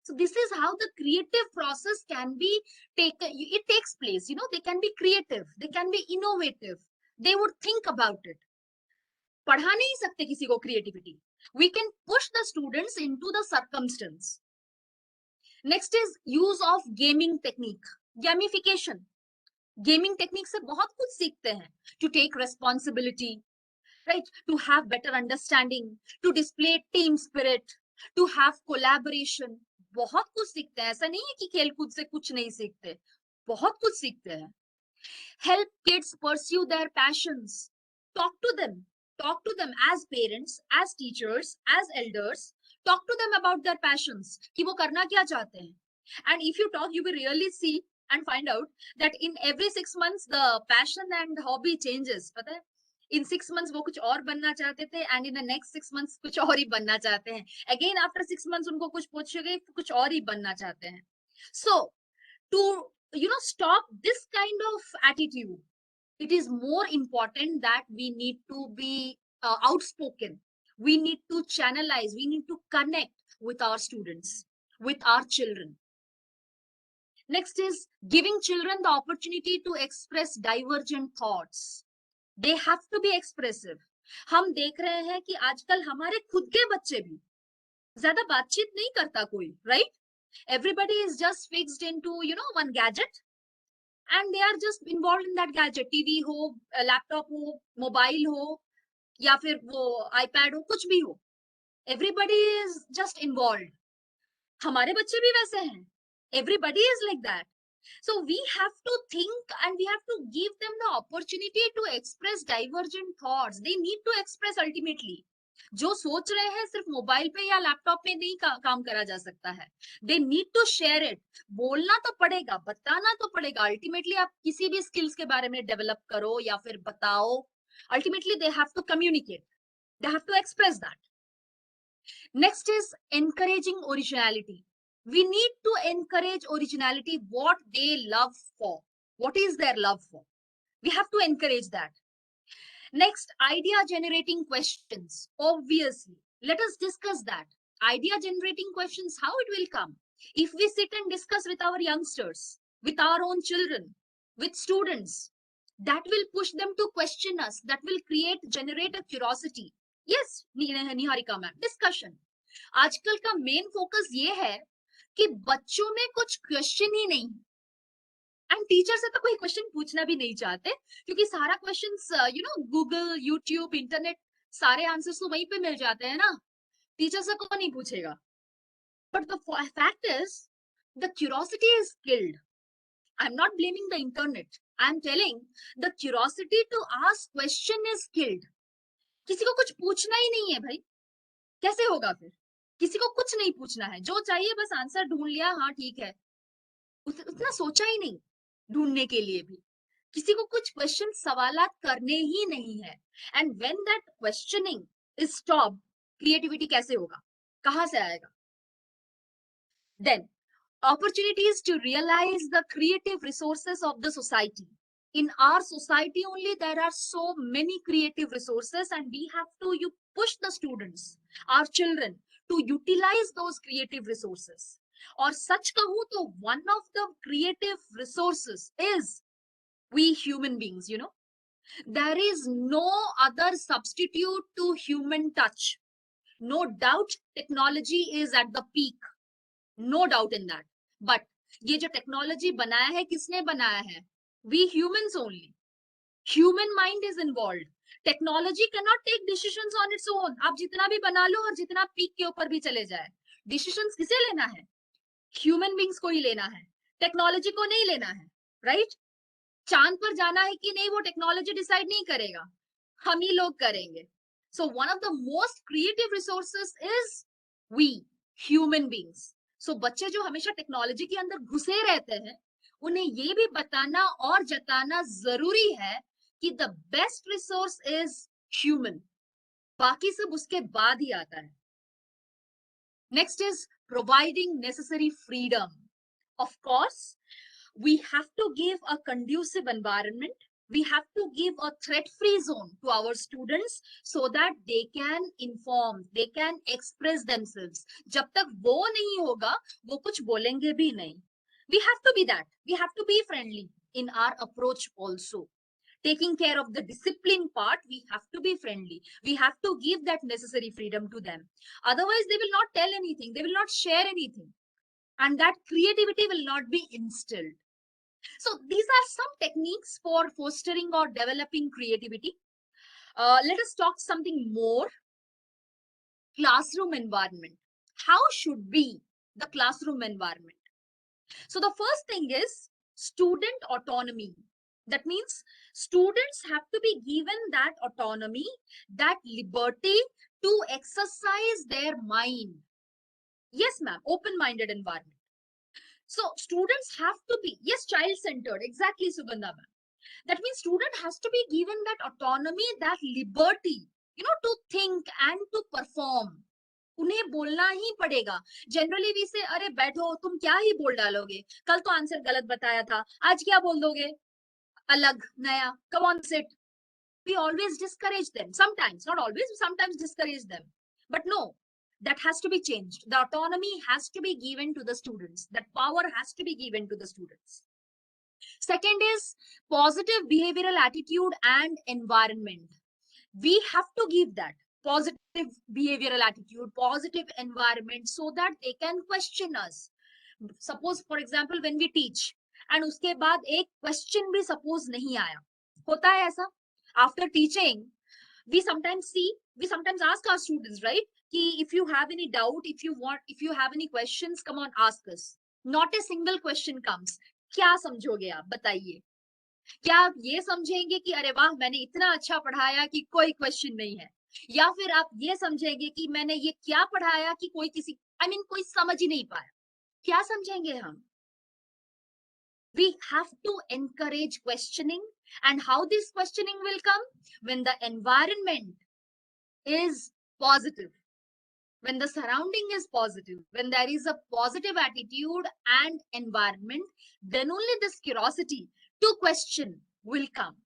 So this is how the creative process can be taken. It takes place, they can be creative. They can be innovative. They would think about it. पढ़ा नहीं सकते किसी को creativity. We can push the students into the circumstance. Next is use of gaming technique, gamification. Gaming technique से बहुत कुछ सीखते हैं. To take responsibility, right? To have better understanding, to display team spirit, to have collaboration. बहुत कुछ सीखते हैं. ऐसा नहीं है कि खेलकूद से कुछ नहीं सीखते. बहुत कुछ सीखते हैं. Help kids pursue their passions. Talk to them. Talk to them as parents, as teachers, as elders. Talk to them about their passions. कि वो करना क्या चाहते हैं. And if you talk, you will really see and find out that in every 6 months the passion and hobby changes. पता है? In 6 months वो कुछ और बनना चाहते थे and in the next 6 months कुछ और ही बनना चाहते हैं. Again after 6 months उनको कुछ पूछोगे कुछ और ही बनना चाहते हैं. So to stop this kind of attitude, it is more important that we need to be outspoken. We need to channelize, we need to connect with our students, with our children. Next is giving children the opportunity to express divergent thoughts. They have to be expressive. हम देख रहे हैं कि आजकल हमारे खुद के बच्चे भी ज्यादा बातचीत नहीं करता कोई, right? Everybody is just fixed into one gadget and they are just involved in that gadget. TV हो, laptop हो, mobile हो या फिर वो iPad हो, कुछ भी हो. Everybody is just involved. हमारे बच्चे भी वैसे हैं. Everybody is like that. So we have to think and we have to give them the opportunity to express divergent thoughts. They need to express ultimately. जो सोच रहे हैं सिर्फ मोबाइल पे या लैपटॉप पे नहीं काम करा जा सकता है. They need to share it. बोलना तो पड़ेगा, बताना तो पड़ेगा. अल्टीमेटली आप किसी भी स्किल्स के बारे में डेवलप करो या फिर बताओ, ultimately they have to communicate. They have to express that. Next is encouraging originality. We need to encourage originality, what they love for. What is their love for? We have to encourage that. Next, idea generating questions. Obviously, let us discuss that. Idea generating questions, how it will come? If we sit and discuss with our youngsters, with our own children, with students, that will push them to question us. That will generate a curiosity. Yes, Niharika ma'am, discussion. आजकल का main focus ये है कि बच्चों में कुछ question ही नहीं, and teacher से तो कोई क्वेश्चन पूछना भी नहीं चाहते क्योंकि सारा क्वेश्चंस गूगल, यूट्यूब, इंटरनेट, सारे आंसर्स तो वहीं पे मिल जाते हैं ना. टीचर से कौन नहीं पूछेगा. But the fact is the curiosity is killed. I am not blaming the internet. I am telling the curiosity to ask question is killed. किसी को कुछ पूछना ही नहीं है भाई, कैसे होगा फिर? किसी को कुछ नहीं पूछना है, जो चाहिए बस आंसर ढूंढ लिया, हाँ ठीक है, उतना सोचा ही नहीं ढूंढने के लिए भी. किसी को कुछ क्वेश्चन सवालात करने ही नहीं है. And when that questioning is stopped, creativity कैसे होगा, कहां से आएगा? Then opportunities to realize the creative resources of the society. In our society only there are so many creative resources and we have to push the students, our children, to utilize those creative resources. और सच कहूं तो one of the creative resources is we human beings. There is no other substitute to human touch. No doubt technology is at the peak, no doubt in that. But ये जो technology बनाया है, किसने बनाया है? We humans only. Human mind is involved. Technology cannot take decisions on its own. आप जितना भी बना लो और जितना पीक के ऊपर भी चले जाए, डिसीजंस किसे लेना है? ह्यूमन बींग्स को ही लेना है, टेक्नोलॉजी को नहीं लेना है, राइट? चांद पर जाना है कि नहीं वो टेक्नोलॉजी डिसाइड नहीं करेगा, हम ही लोग करेंगे. So one of the most creative resources is we human beings. So बच्चे जो हमेशा टेक्नोलॉजी के अंदर घुसे रहते हैं, उन्हें ये भी बताना और जताना जरूरी है कि the best resource is human. बाकी सब उसके बाद ही आता है. Next is providing necessary freedom. Of course, we have to give a conducive environment. We have to give a threat-free zone to our students so that they can inform, they can express themselves. जब तक वो नहीं होगा, वो कुछ बोलेंगे भी नहीं. We have to be that. We have to be friendly in our approach also. taking care of the discipline part, we have to be friendly. We have to give that necessary freedom to them. Otherwise, they will not tell anything, they will not share anything, and that creativity will not be instilled. So these are some techniques for fostering or developing creativity. Let us talk something more. Classroom environment. How should be the classroom environment? So the first thing is student autonomy. That means students have to be given that autonomy, that liberty to exercise their mind. Yes, ma'am, open-minded environment. So students have to be, yes, child-centered, exactly, Sugandha ma'am. That means student has to be given that autonomy, that liberty, to think and to perform. उन्हें बोलना ही पड़ेगा. Generally we से अरे बैठो, तुम क्या ही बोल डालोगे, कल तो आंसर गलत बताया था, आज क्या बोल दोगे अलग नया, come on sit. We always discourage them, sometimes, not always, sometimes discourage them, but no, that has to be changed. The autonomy has to be given to the students, that power has to be given to the students. Second is positive behavioral attitude and environment. We have to give that positive behavioral attitude, positive environment, so that they can question us. Suppose, for example, when we teach and उसके बाद एक question भी suppose नहीं आया, होता है ऐसा. After teaching, we sometimes ask our students, right, कि if you have any doubt, if you have any questions, come on, ask us. Not a single question comes. क्या समझोगे आप, बताइए. क्या आप ये समझेंगे कि अरे वाह, मैंने इतना अच्छा पढ़ाया कि कोई क्वेश्चन नहीं है, या फिर आप ये समझेंगे कि मैंने ये क्या पढ़ाया कि कोई कोई समझ ही नहीं पाया. क्या समझेंगे हम? We have to encourage questioning. And how this questioning will come? When the environment is positive, when the surrounding is positive, when there is a positive attitude and environment, then only this curiosity to question will come.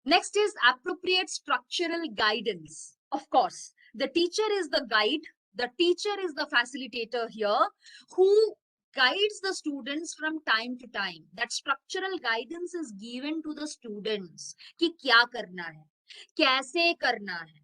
Next is appropriate structural guidance. Of course, the teacher is the guide, the teacher is the facilitator here, who guides the students from time to time. That structural guidance is given to the students कि क्या करना है, कैसे करना है.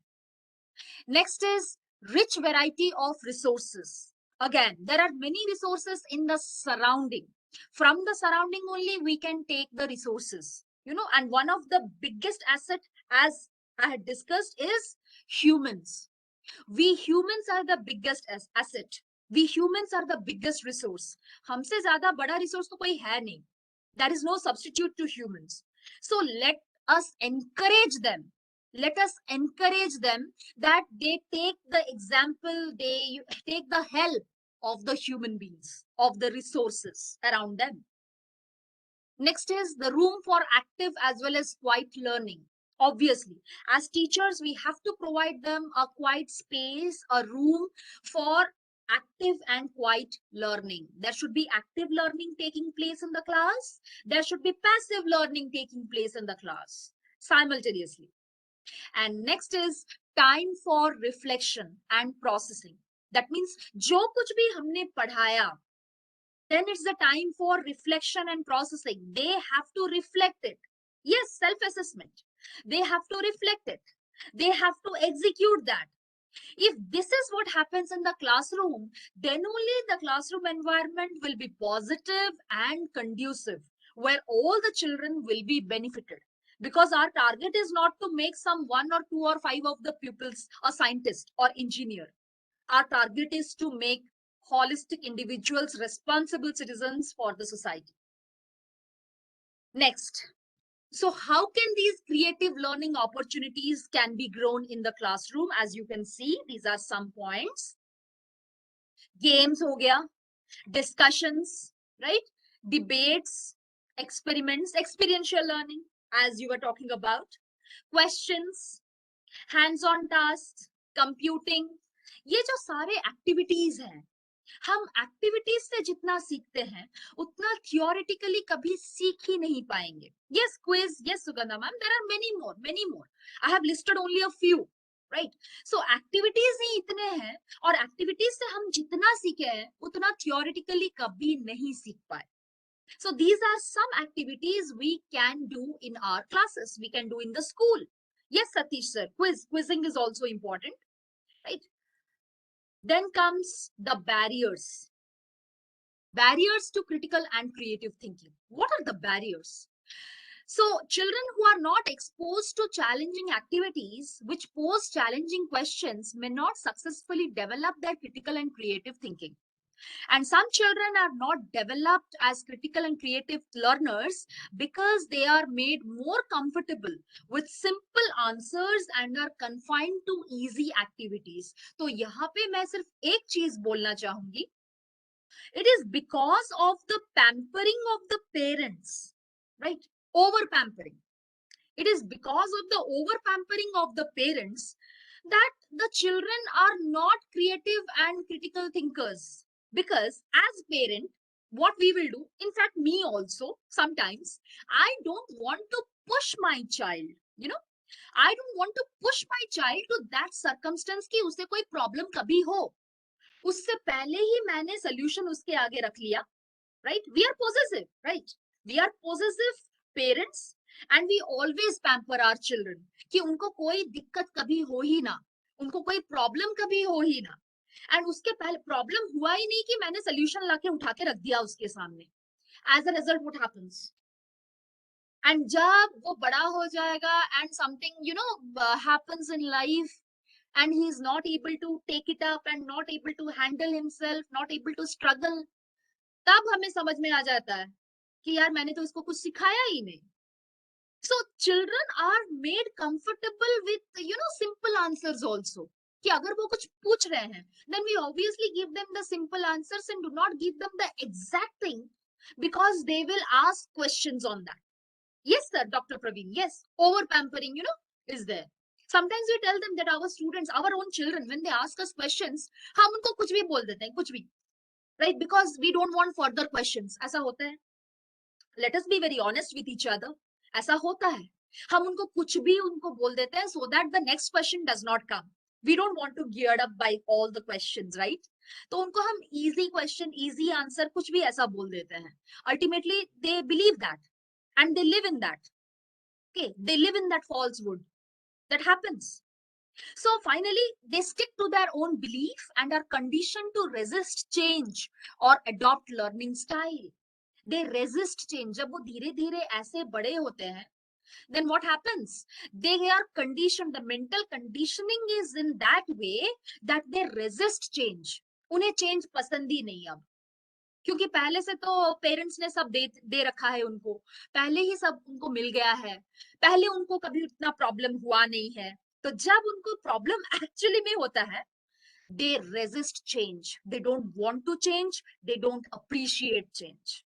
Next is rich variety of resources. Again, there are many resources in the surrounding. From the surrounding only we can take the resources, and one of the biggest asset, as I had discussed, is humans. We humans are the biggest asset. We humans are the biggest resource. हमसे ज्यादा बड़ा resource तो कोई है नहीं. There is no substitute to humans. So let us encourage them. Let us encourage them that they take the example, they take the help of the human beings, of the resources around them. Next is the room for active as well as quiet learning. Obviously, as teachers, we have to provide them a quiet space, a room for active and quiet learning. There should be active learning taking place in the class. There should be passive learning taking place in the class simultaneously. And next is time for reflection and processing. That means जो कुछ भी हमने पढ़ाया, then it's the time for reflection and processing. They have to reflect it. Yes, self-assessment. They have to reflect it. They have to execute that. If this is what happens in the classroom, then only the classroom environment will be positive and conducive, where all the children will be benefited. Because our target is not to make some 1 or 2 or 5 of the pupils a scientist or engineer. Our target is to make holistic individuals responsible citizens for the society. Next, so how can these creative learning opportunities can be grown in the classroom? As you can see, these are some points. Games ho gaya, discussions, right? Debates, experiments, experiential learning, as you were talking about, questions, hands-on tasks, computing. ये जो सारे activities हैं, हम activities से जितना सीखते हैं उतना थियोरेटिकली कभी सीख ही नहीं पाएंगे. Yes, quiz, yes, Sugandha ma'am, there are many more. I have listed only a few, right? So activities ही इतने हैं, और एक्टिविटीज से हम जितना सीखे हैं उतना थियोरेटिकली कभी नहीं सीख पाए. So these are some activities we can do in our classes, we can do in the school. Yes, Satish sir, quizzing is also important, right? Then comes the barriers. Barriers to critical and creative thinking. What are the barriers? So children who are not exposed to challenging activities which pose challenging questions may not successfully develop their critical and creative thinking. And some children are not developed as critical and creative learners because they are made more comfortable with simple answers and are confined to easy activities. तो यहाँ पे मैं सिर्फ एक चीज बोलना चाहूंगी. It is because of the pampering of the parents, right? Over pampering. It is because of the over pampering of the parents that the children are not creative and critical thinkers. Because as parent, what we will do, in fact, me also, sometimes, I don't want to push my child, you know, I don't want to push my child to that circumstance कि उसे कोई problem कभी हो. उससे पहले ही मैंने solution उसके आगे रख लिया. Right? We are possessive, right? We are possessive parents and we always pamper our children कि उनको कोई दिक्कत कभी हो ही ना, उनको कोई प्रॉब्लम कभी हो ही ना. एंड उसके पहले प्रॉब्लम हुआ ही नहीं कि मैंने सोल्यूशन लाके उठा के रख दिया उसके सामने. As a result what happens? And जब वो बड़ा हो जाएगा and something happens in life and he is not able to take it up and not able to handle himself, not able to struggle, तब हमें समझ में आ जाता है कि यार मैंने तो इसको कुछ सिखाया ही नहीं. So children are made comfortable with simple answers also. कि अगर वो कुछ पूछ रहे हैं, then we obviously give them the simple answers and do not give them the exact thing because they will ask questions on that. Yes, sir, Dr. Praveen. Yes, over pampering, is there. Sometimes we tell them that our students, our own children, when they ask us questions, हम उनको कुछ भी बोल देते हैं, कुछ भी, right? Because we don't want further questions. ऐसा होता है. Let us be very honest with each other. ऐसा होता है. हम उनको कुछ भी उनको बोल देते हैं so that the next question does not come. We don't want to geared up by all the questions, right? तो उनको हम easy question, easy answer कुछ भी ऐसा बोल देते हैं. Ultimately, they believe that and they live in that. Okay, they live in that falsehood. That happens. So finally, they stick to their own belief and are conditioned to resist change or adopt learning style. They resist change. जब वो धीरे धीरे ऐसे बड़े होते हैं, then what happens? They are conditioned. The mental conditioning is in that way that they resist change. उन्हें change पसंद ही नहीं अब, क्योंकि पहले से तो पेरेंट्स ने सब दे रखा है उनको, पहले ही सब उनको मिल गया है, पहले उनको कभी उतना प्रॉब्लम हुआ नहीं है. तो जब उनको प्रॉब्लम एक्चुअली में होता है, they resist change. They don't want to change. They don't appreciate change.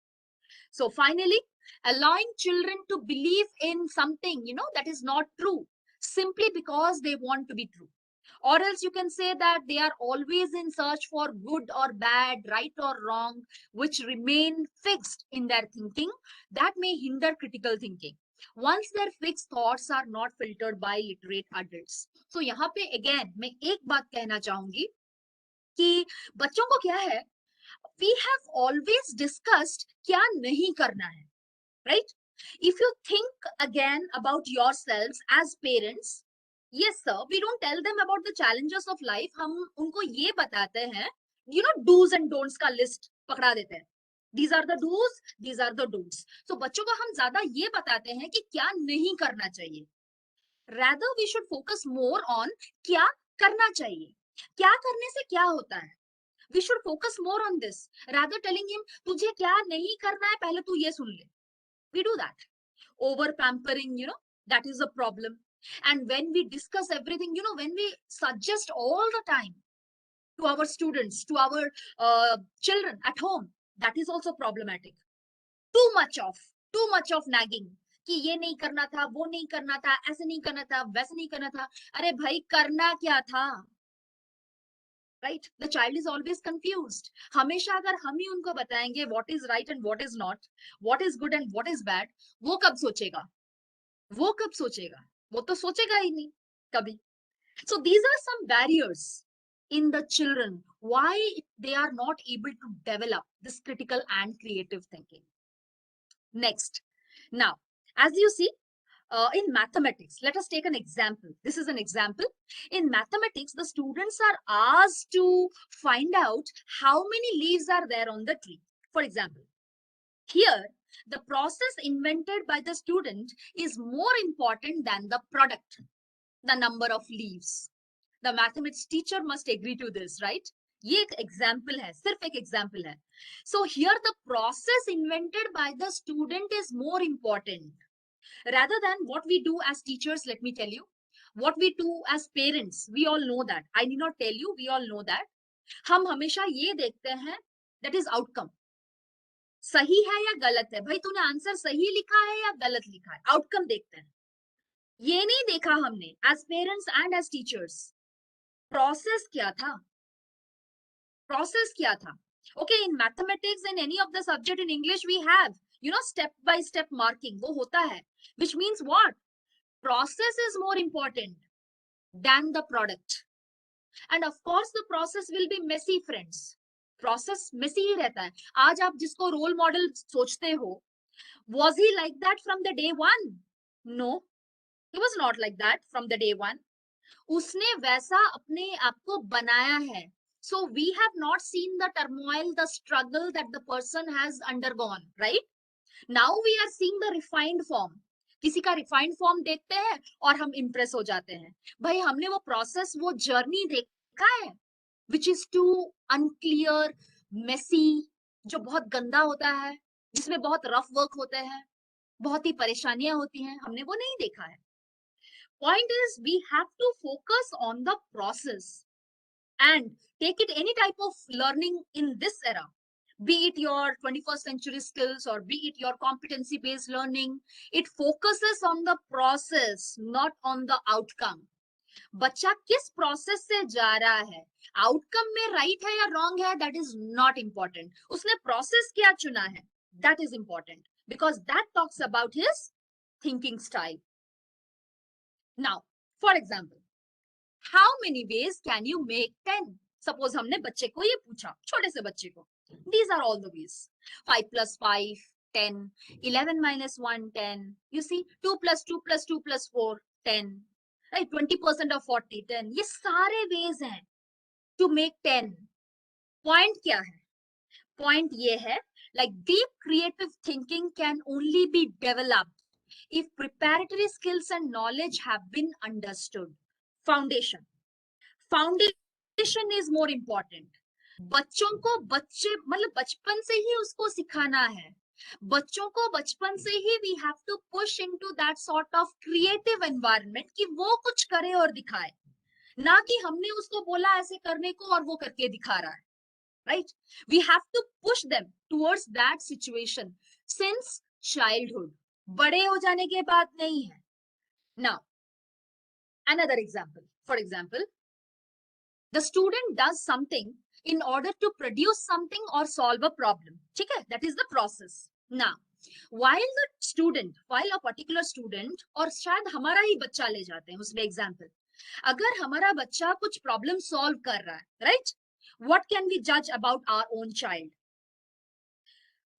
So finally, allowing children to believe in something, that is not true simply because they want to be true. Or else you can say that they are always in search for good or bad, right or wrong, which remain fixed in their thinking. That may hinder critical thinking once their fixed thoughts are not filtered by literate adults. So यहाँ पे again मैं एक बात कहना चाहूंगी कि बच्चों को क्या है, we have always discussed क्या नहीं करना है, right? If you think again about yourselves as parents, yes sir, we don't tell them about the challenges of life. हम उनको ये बताते हैं, do's and don'ts का list पकड़ा देते हैं. These are the do's, these are the don'ts. So बच्चों को हम ज्यादा ये बताते हैं कि क्या नहीं करना चाहिए. Rather we should focus more on क्या करना चाहिए, क्या करने से क्या होता है. We should focus more on this rather telling him तुझे क्या नहीं करना है पहले तू ये सुन ले. We do that. Over pampering, that is a problem. And when we discuss everything, when we suggest all the time to our students, to our children at home, that is also problematic. Too much of nagging. कि ये नहीं करना था, वो नहीं करना था, ऐसे नहीं करना था, वैसे नहीं करना था. अरे भाई करना क्या था? Right? The child is always confused. हमेशा अगर हम ही उनको बताएंगे what is right and what is not, what is good and what is bad, वो कब सोचेगा? वो कब सोचेगा? वो तो सोचेगा ही नहीं कभी. So these are some barriers in the children why they are not able to develop this critical and creative thinking. Next, now, as you see, in mathematics, let us take an example. This is an example. In mathematics, the students are asked to find out how many leaves are there on the tree. For example, here, the process invented by the student is more important than the product, the number of leaves. The mathematics teacher must agree to this, right? ये एक example है, सिर्फ एक example है. So here the process invented by the student is more important rather than what we do as teachers. Let me tell you, what we do as parents, we all know that. I need not tell you, we all know that. हम हमेशा ये देखते हैं, that is outcome. सही है या गलत है, भाई तूने आंसर सही लिखा है या गलत लिखा है, आउटकम देखते हैं. ये नहीं देखा हमने as parents and as teachers. Process क्या था, प्रोसेस क्या था. Okay, in mathematics and any of the subject in English we have, you know, step by step marking, वो होता है, which means what? Process is more important than the product. And of course the process will be messy, friends. Process messy ही रहता है. आज आप जिसको role model सोचते हो, was he like that from the day one? No, he was not like that from the day one. उसने वैसा अपने आप को बनाया है. So we have not seen the turmoil, the struggle that the person has undergone, right? Now we are seeing the refined form. किसी का refined form देखते हैं और हम impress हो जाते हैं. भाई हमने वो process, वो journey देखा है, which is too unclear, messy, जो बहुत गंदा होता है, जिसमें बहुत rough work होते हैं, बहुत ही परेशानियां होती हैं, हमने वो नहीं देखा है. Point is, we have to focus on the process and take it any type of learning in this era, be it your 21st century skills or be it your competency based learning. It focuses on the process, not on the outcome. बच्चा किस process से जा रहा है, outcome में right है या wrong है, दैट इज नॉट इंपॉर्टेंट. उसने प्रोसेस क्या चुना है, that is important, because that talks about his thinking style. Now, for example, how many ways can you make 10? Suppose हमने बच्चे को ये पूछा, छोटे से बच्चे को, these are all the ways. 5 plus 5, 10. 11 minus 1, 10. You see, 2 plus 2 plus 2 plus 4, 10. Right? 20% of 40, 10. ये सारे ways हैं to make 10. Point क्या है? Point ये है, like deep creative thinking can only be developed if preparatory skills and knowledge have been understood. Foundation. Foundation is more important. बच्चों को मतलब बचपन से ही उसको सिखाना है. बच्चों को बचपन से ही we have to push into that sort of creative environment कि वो कुछ करे और दिखाए, ना कि हमने उसको बोला ऐसे करने को और वो करके दिखा रहा है. Right? We have to push them towards that situation since childhood. बड़े हो जाने के बाद नहीं है. Now, another example. For example, the student does something in order to produce something or solve a problem. ठीक है? That is the process. Now, while a particular student, और शायद हमारा ही बच्चा ले जाते हैं उसमें example. अगर हमारा बच्चा कुछ problem solve कर रहा है, right? What can we judge about our own child?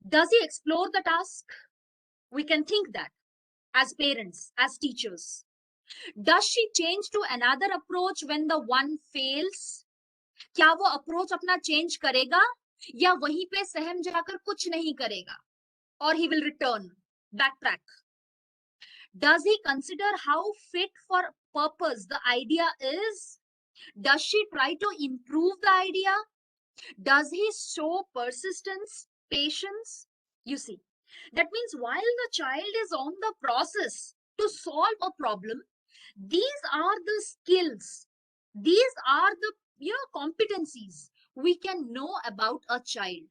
Does he explore the task? We can think that as parents, as teachers. Does she change to another approach when the one fails? क्या वो approach अपना change करेगा या वहीं पे सहम जाकर कुछ नहीं करेगा, or he will return, backtrack? Does he consider how fit for purpose the idea is? Does she try to improve the idea? Does he show persistence, patience? You see, that means while the child is on the process to solve a problem, these are the skills, these are the competencies we can know about a child,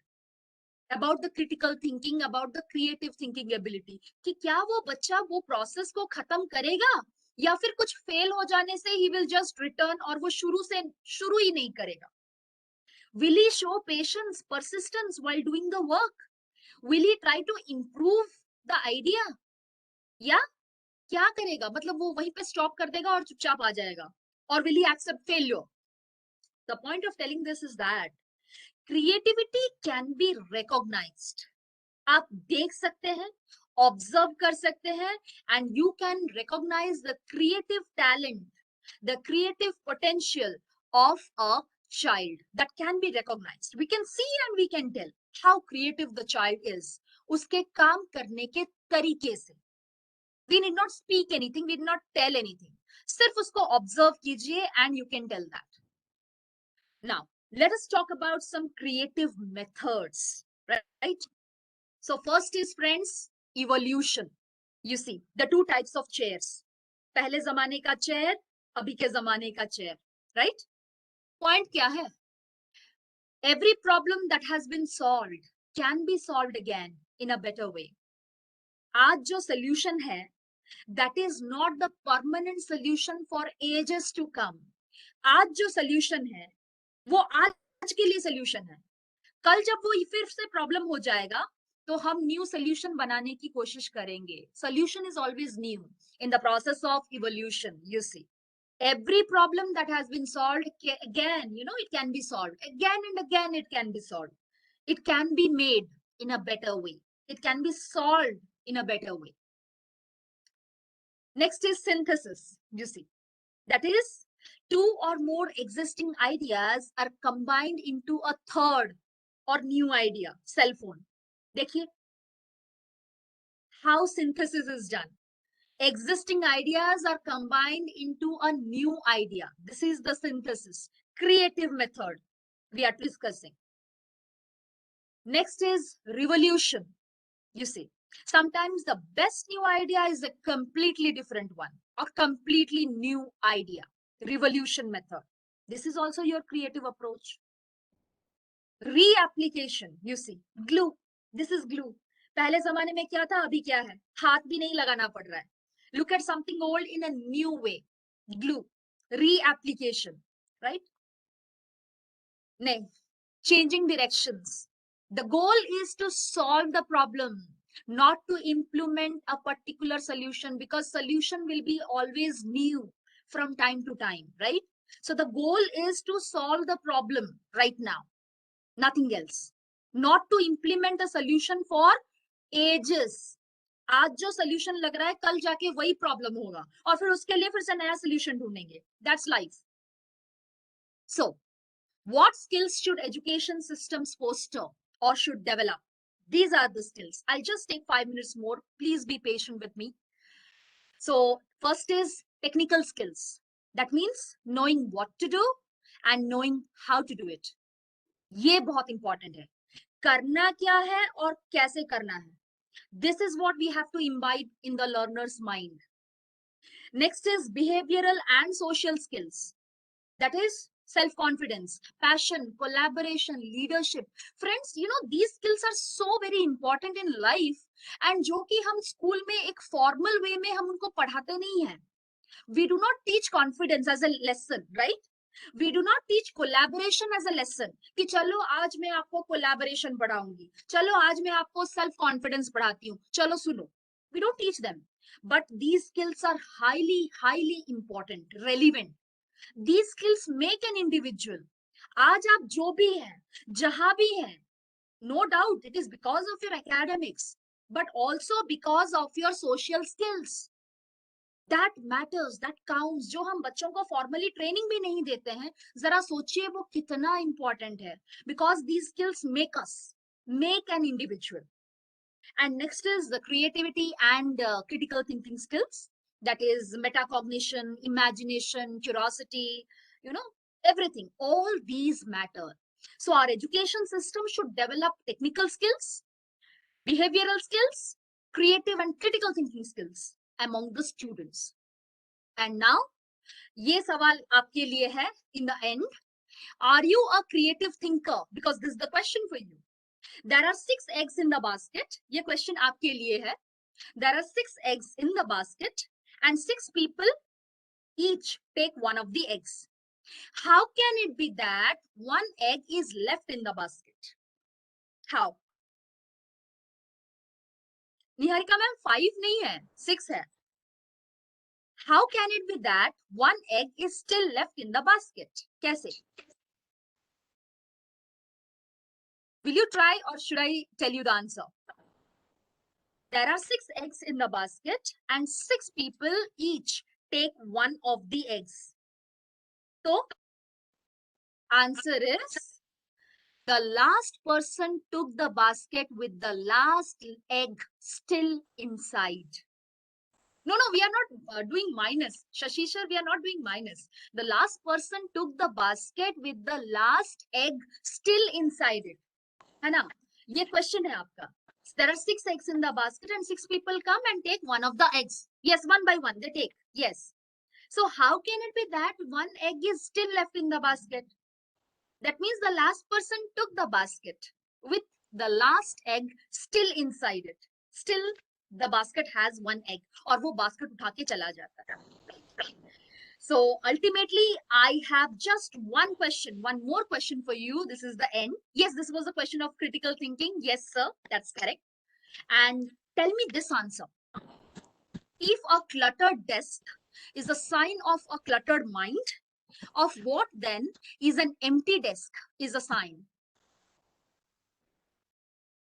about the critical thinking, about the creative thinking ability. कि क्या वो बच्चा वो process को खत्म करेगा या फिर कुछ fail हो जाने से he will just return और वो शुरू ही नहीं करेगा. Will he show patience, persistence while doing the work? Will he try to improve the idea? या क्या करेगा, मतलब वो वहीं पे stop कर देगा और चुपचाप आ जाएगा? Or will he accept failure? The point of telling this is that creativity can be recognized. आप देख सकते हैं, ऑब्जर्व कर सकते हैं, and you can recognise the creative talent, the creative potential of a child that can be recognized. We can see and we can tell how creative the child is. उसके काम करने के तरीके से. We need not speak anything, we need not tell anything. सिर्फ उसको observe कीजिए and you can tell that. Now, let us talk about some creative methods, right? So first is, friends, evolution. You see, the two types of chairs. पहले जमाने का chair, अभी के जमाने का chair, right? Point क्या है? Every problem that has been solved can be solved again in a better way. आज जो solution है, that is not the permanent solution for ages to come. आज जो solution है, वो आज के लिए solution है. कल जब वो फिर से प्रॉब्लम हो जाएगा तो हम न्यू सोल्यूशन बनाने की कोशिश करेंगे. Solution is always new in the process of evolution. You see, every problem that has been solved again, it can be solved again and again. It can be solved. It can be made in a better way. It can be solved in a better way. Next is synthesis. You see, that is, two or more existing ideas are combined into a third or new idea. Cell phone. देखिए, how synthesis is done. Existing ideas are combined into a new idea. This is the synthesis, creative method we are discussing. Next is revolution. You see, sometimes the best new idea is a completely different one or completely new idea. Revolution method. This is also your creative approach. Reapplication. You see, glue. This is glue. पहले जमाने में क्या था, अभी क्या है? हाथ भी नहीं लगाना पड़ रहा है. Look at something old in a new way. Glue. Reapplication. Right? Next, changing directions. The goal is to solve the problem, not to implement a particular solution, because solution will be always new from time to time, right? So the goal is to solve the problem right now, nothing else. Not to implement a solution for ages. आज जो solution लग रहा है, कल जाके वही problem होगा और फिर उसके लिए फिर से नया solution ढूंढेंगे. That's life. So, what skills should education systems foster or should develop? These are the skills. I'll just take 5 minutes more. Please be patient with me. So, first is technical skills. That means knowing what to do and knowing how to do it. ये बहुत important है. करना क्या है और कैसे करना है. This is what we have to imbibe in the learner's mind. Next is behavioral and social skills. That is self-confidence, passion, collaboration, leadership. Friends, these skills are so very important in life, and जो कि हम school में एक formal way में हम उनको पढ़ाते नहीं हैं. We do not teach confidence as a lesson, right? We do not teach collaboration as a lesson. कि चलो आज मैं आपको collaboration पढ़ाऊंगी, चलो आज मैं आपको self-confidence पढ़ाती हूँ, चलो सुनो. We don't teach them. But these skills are highly, highly important, relevant. These skills make an individual. आज आप जो भी हैं, जहां भी हैं, no doubt it is because of your academics, but also because of your social skills. That matters, that counts. जो हम बच्चों को formally training भी नहीं देते हैं, जरा सोचिए वो कितना important है. Because these skills make us, make an individual. And next is the creativity and critical thinking skills. That is metacognition, imagination, curiosity, everything. All these matter. So our education system should develop technical skills, behavioral skills, creative and critical thinking skills among the students. And now, ये सवाल आपके लिए है in the end. Are you a creative thinker? Because this is the question for you. There are 6 eggs in the basket. ये question आपके लिए है. There are 6 eggs in the basket and 6 people each take one of the eggs. How can it be that one egg is left in the basket? How? Niharika ma'am 5 नहीं है, 6 है. How can it be that one egg is still left in the basket? कैसे? Will you try or should I tell you the answer? There are 6 eggs in the basket and 6 people each take one of the eggs. So, answer is the last person took the basket with the last egg still inside. No, we are not doing minus. Shashishar, we are not doing minus. The last person took the basket with the last egg still inside it. है ना? ये question है आपका. There are 6 eggs in the basket and 6 people come and take one of the eggs. Yes, one by one they take. Yes. So how can it be that one egg is still left in the basket? That means the last person took the basket with the last egg still inside it. Still the basket has one egg और वो basket उठा के चला जाता है. So ultimately, I have just one question, one more question for you. This is the end. Yes, this was a question of critical thinking. Yes, sir, that's correct. And tell me this answer. If a cluttered desk is a sign of a cluttered mind, of what then is an empty desk is a sign?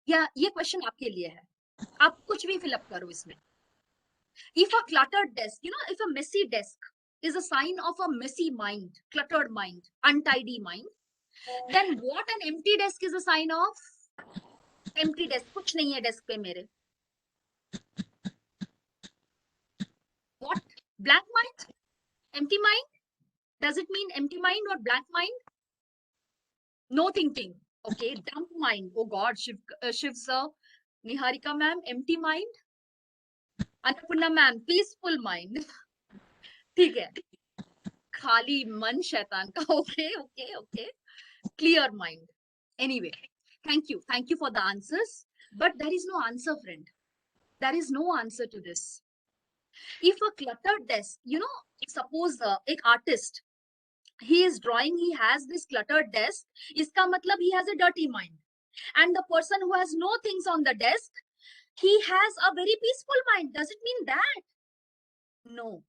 या ये question आपके लिए है, आप कुछ भी fill up करो इसमें. If a cluttered desk, if a messy desk is a sign of a messy mind, cluttered mind, untidy mind, then what an empty desk is a sign of? Empty desk, कुछ नहीं है desk पे मेरे. What? Blank mind? Empty mind? Does it mean empty mind or blank mind? No thinking. Okay, dump mind. Oh God, Shiv sir, Niharika ma'am, empty mind. Annapurna ma'am, peaceful mind. ठीक है. खाली मन शैतान का. Okay. Clear mind. Anyway, thank you for the answers. But there is no answer, friend. There is no answer to this. If a cluttered desk, suppose एक artist, he is drawing, he has this cluttered desk, इसका मतलब he has a dirty mind. And the person who has no things on the desk, he has a very peaceful mind. Does it mean that? No.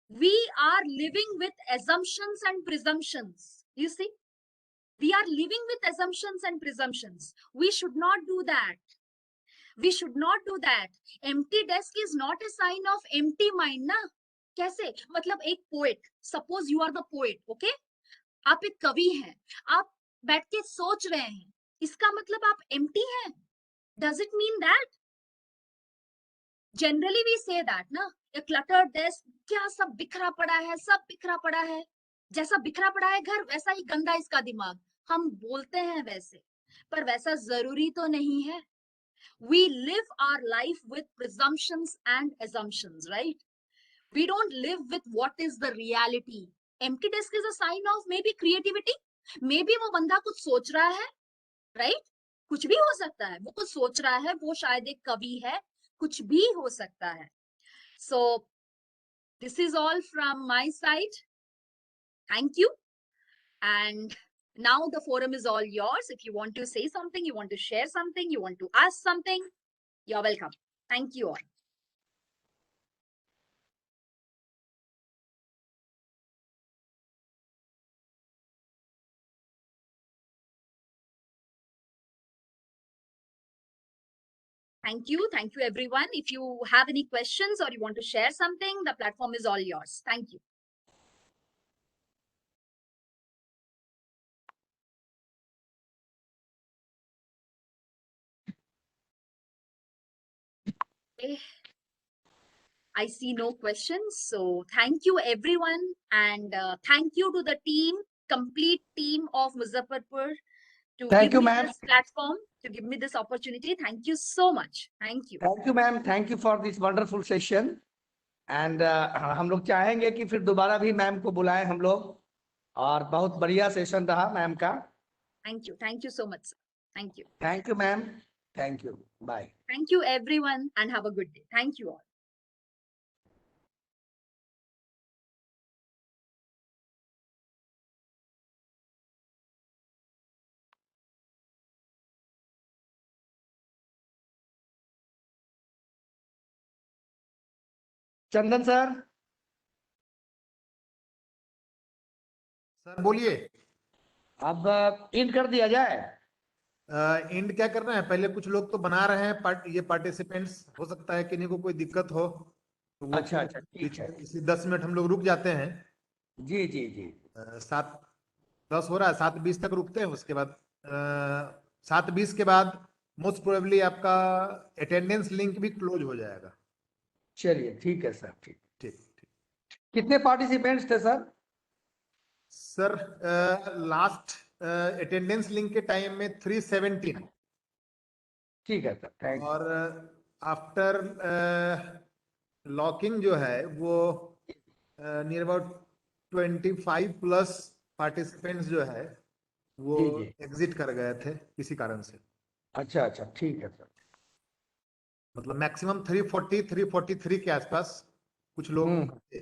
We are living with assumptions and presumptions. You see? We are living with assumptions and presumptions. We should not do that. We should not do that. Empty desk is not a sign of empty mind, ना? कैसे? मतलब एक poet. Suppose you are the poet, okay? आप एक कवि हैं. आप बैठ के सोच रहे हैं. इसका मतलब आप empty हैं. Does it mean that? Generally we say that, ना? A cluttered desk, क्या सब बिखरा पड़ा है? सब बिखरा पड़ा है. जैसा बिखरा पड़ा है घर, वैसा ही गंदा इसका दिमाग. हम बोलते हैं वैसे, पर वैसा जरूरी तो नहीं है. We live our life with presumptions and assumptions, right? We don't live with what is the reality. Empty desk is a sign of maybe creativity. Maybe वो बंदा कुछ सोच रहा है, right? कुछ भी हो सकता है. वो कुछ सोच रहा है, वो शायद एक कवि है, कुछ भी हो सकता है. So this is all from my side. Thank you. And now the forum is all yours. If you want to say something, you want to share something, you want to ask something, you're welcome. Thank you all. Thank you everyone. If you have any questions or you want to share something, the platform is all yours. Thank you. Okay. I see no questions. So thank you everyone, and thank you to the team, complete team of Muzaffarpur, to give me this platform, to give me this opportunity. Thank you so much. Thank you. Thank you, ma'am. Thank you for this wonderful session. And हम लोग चाहेंगे कि फिर दोबारा भी ma'am को बुलाएं हम लोग, और बहुत बढ़िया सेशन रहा मैम का. Thank you so much, sir. Thank you. Thank you, ma'am. Thank you. Bye. Thank you everyone, and have a good day. Thank you all. Chandan sir. Sir बोलिए. अब इंड कर दिया जाए. एंड क्या करना है, पहले कुछ लोग तो बना रहे हैं ये पार्टिसिपेंट्स, हो सकता है किन्हीं को कोई दिक्कत हो तो वो अच्छा अच्छा ठीक है। इसलिए 10 मिनट हम लोग रुक जाते हैं। जी जी जी। 7:10 हो रहा है, 7:20 तक रुकते हैं, उसके बाद 7:20 के बाद मोस्ट प्रोबेबली आपका अटेंडेंस लिंक भी क्लोज हो जाएगा। चलिए ठीक है सर, ठीक। ठीक ठीक। कितने पार्टिसिपेंट्स थे sir? Sir last attendance link के टाइम में 317, ठीक है सर, थैंक और आफ्टर लॉकिंग जो है वो नियर अबाउट 25+ पार्टिसिपेंट्स जो है वो जी जी। एग्जिट कर गए थे किसी कारण से। अच्छा अच्छा ठीक है सर। मतलब मैक्सिमम 340 343 के आसपास कुछ लोग हम्म। थे।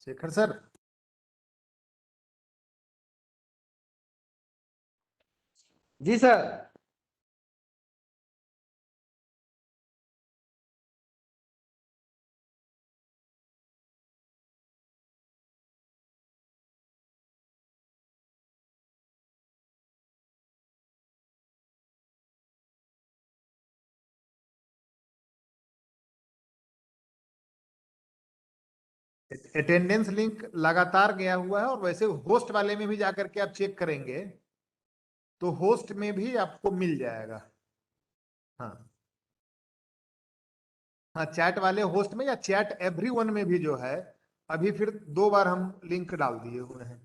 शेखर सर, जी सर। अटेंडेंस लिंक लगातार गया हुआ है, और वैसे होस्ट वाले में भी जाकर के आप चेक करेंगे तो होस्ट में भी आपको मिल जाएगा। हाँ हाँ, चैट वाले होस्ट में या चैट एवरीवन में भी जो है, अभी फिर 2 बार हम लिंक डाल दिए हुए हैं।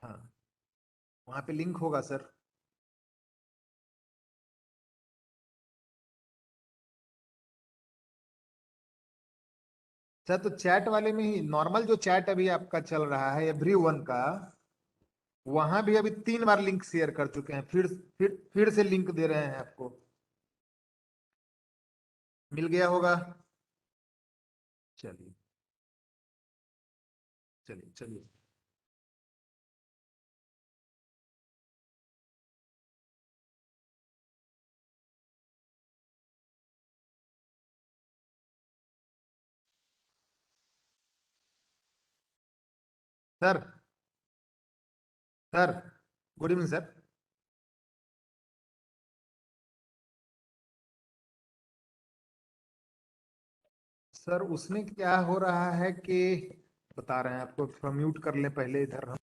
हाँ, वहां पे लिंक होगा सर। सर तो चैट वाले में ही, नॉर्मल जो चैट अभी आपका चल रहा है एवरीवन का, वहां भी अभी 3 बार लिंक शेयर कर चुके हैं, फिर से लिंक दे रहे हैं आपको। मिल गया होगा। चलिए चलिए चलिए। Sir sir, good evening sir. Sir उसमें क्या हो रहा है कि, बता रहे हैं आपको, थोड़ा म्यूट कर ले पहले इधर हम।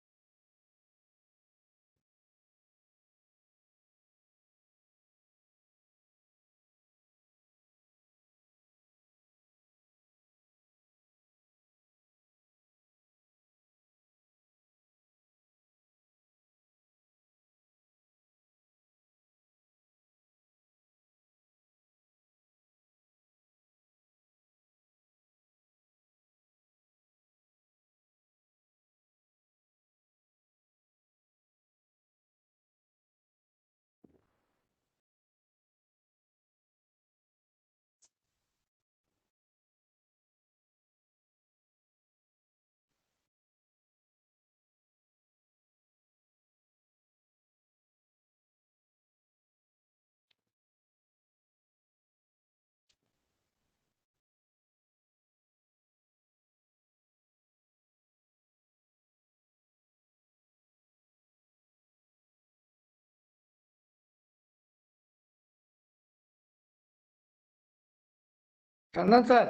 टंडन सर,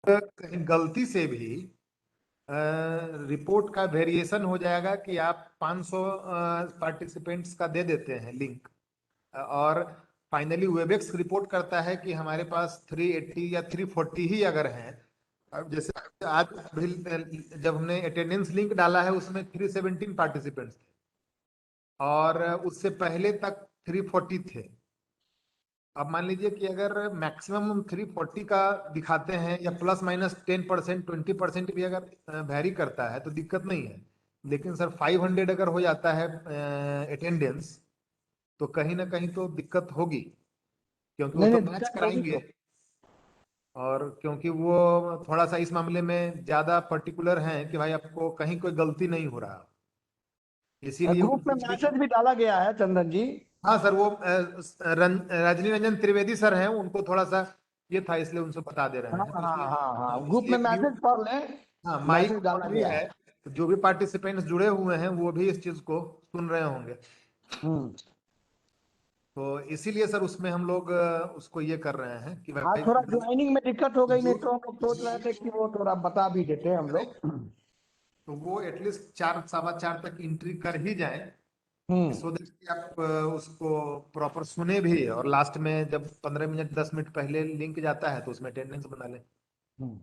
कहीं गलती से भी रिपोर्ट का वेरिएशन हो जाएगा कि आप 500 पार्टिसिपेंट्स का दे देते हैं लिंक, और फाइनली वेबएक्स रिपोर्ट करता है कि हमारे पास 380 या 340 ही अगर हैं। अब जैसे आज भी जब हमने अटेंडेंस लिंक डाला है उसमें 317 पार्टिसिपेंट्स थे, और उससे पहले तक 340 थे। अब मान लीजिए कि अगर मैक्सिमम हम 340 का दिखाते हैं, या प्लस माइनस 10% 20% भी अगर वेरी करता है तो दिक्कत नहीं है, लेकिन सर 500 अगर हो जाता है अटेंडेंस, तो कहीं ना कहीं तो दिक्कत होगी, क्योंकि वो नहीं तो नहीं, मैच दिक्कत होगी कराएंगे। तो। और क्योंकि वो थोड़ा सा इस मामले में ज्यादा पर्टिकुलर हैं कि भाई आपको कहीं कोई गलती नहीं हो रहा, इसीलिए वो ग्रुप में पिछली। मैसेज भी डाला गया है चंदन जी। हाँ सर, वो रजनी रंजन त्रिवेदी सर हैं, उनको थोड़ा सा ये था, इसलिए उनसे बता दे रहे हाँ हैं, तो हाँ इसलिए हाँ हाँ, ग्रुप इसलिए में एक मैसेज पढ़ लें। हाँ, माइक मैसेज डाला ऑन भी गया है, है। तो जो भी पार्टिसिपेंट्स जुड़े हुए हैं वो भी इस चीज को सुन रहे होंगे। हम्म। तो इसीलिए सर उसमें हम लोग उसको ये कर रहे हैं कि हाँ, भाई थोड़ा ज्वाइनिंग में दिक्कत हो गई, नहीं जो तो हम लोग सोच रहे थे कि वो थोड़ा बता भी देते हम लोग। तो वो एटलीस्ट 4 सवा 4 तक एंट्री कर ही जाए, हम्म। सो दैट कि आप उसको प्रॉपर सुने भी, और लास्ट में जब 15 मिनट 10 मिनट पहले लिंक जाता है तो उसमें अटेंडेंस बना लें। हम्म।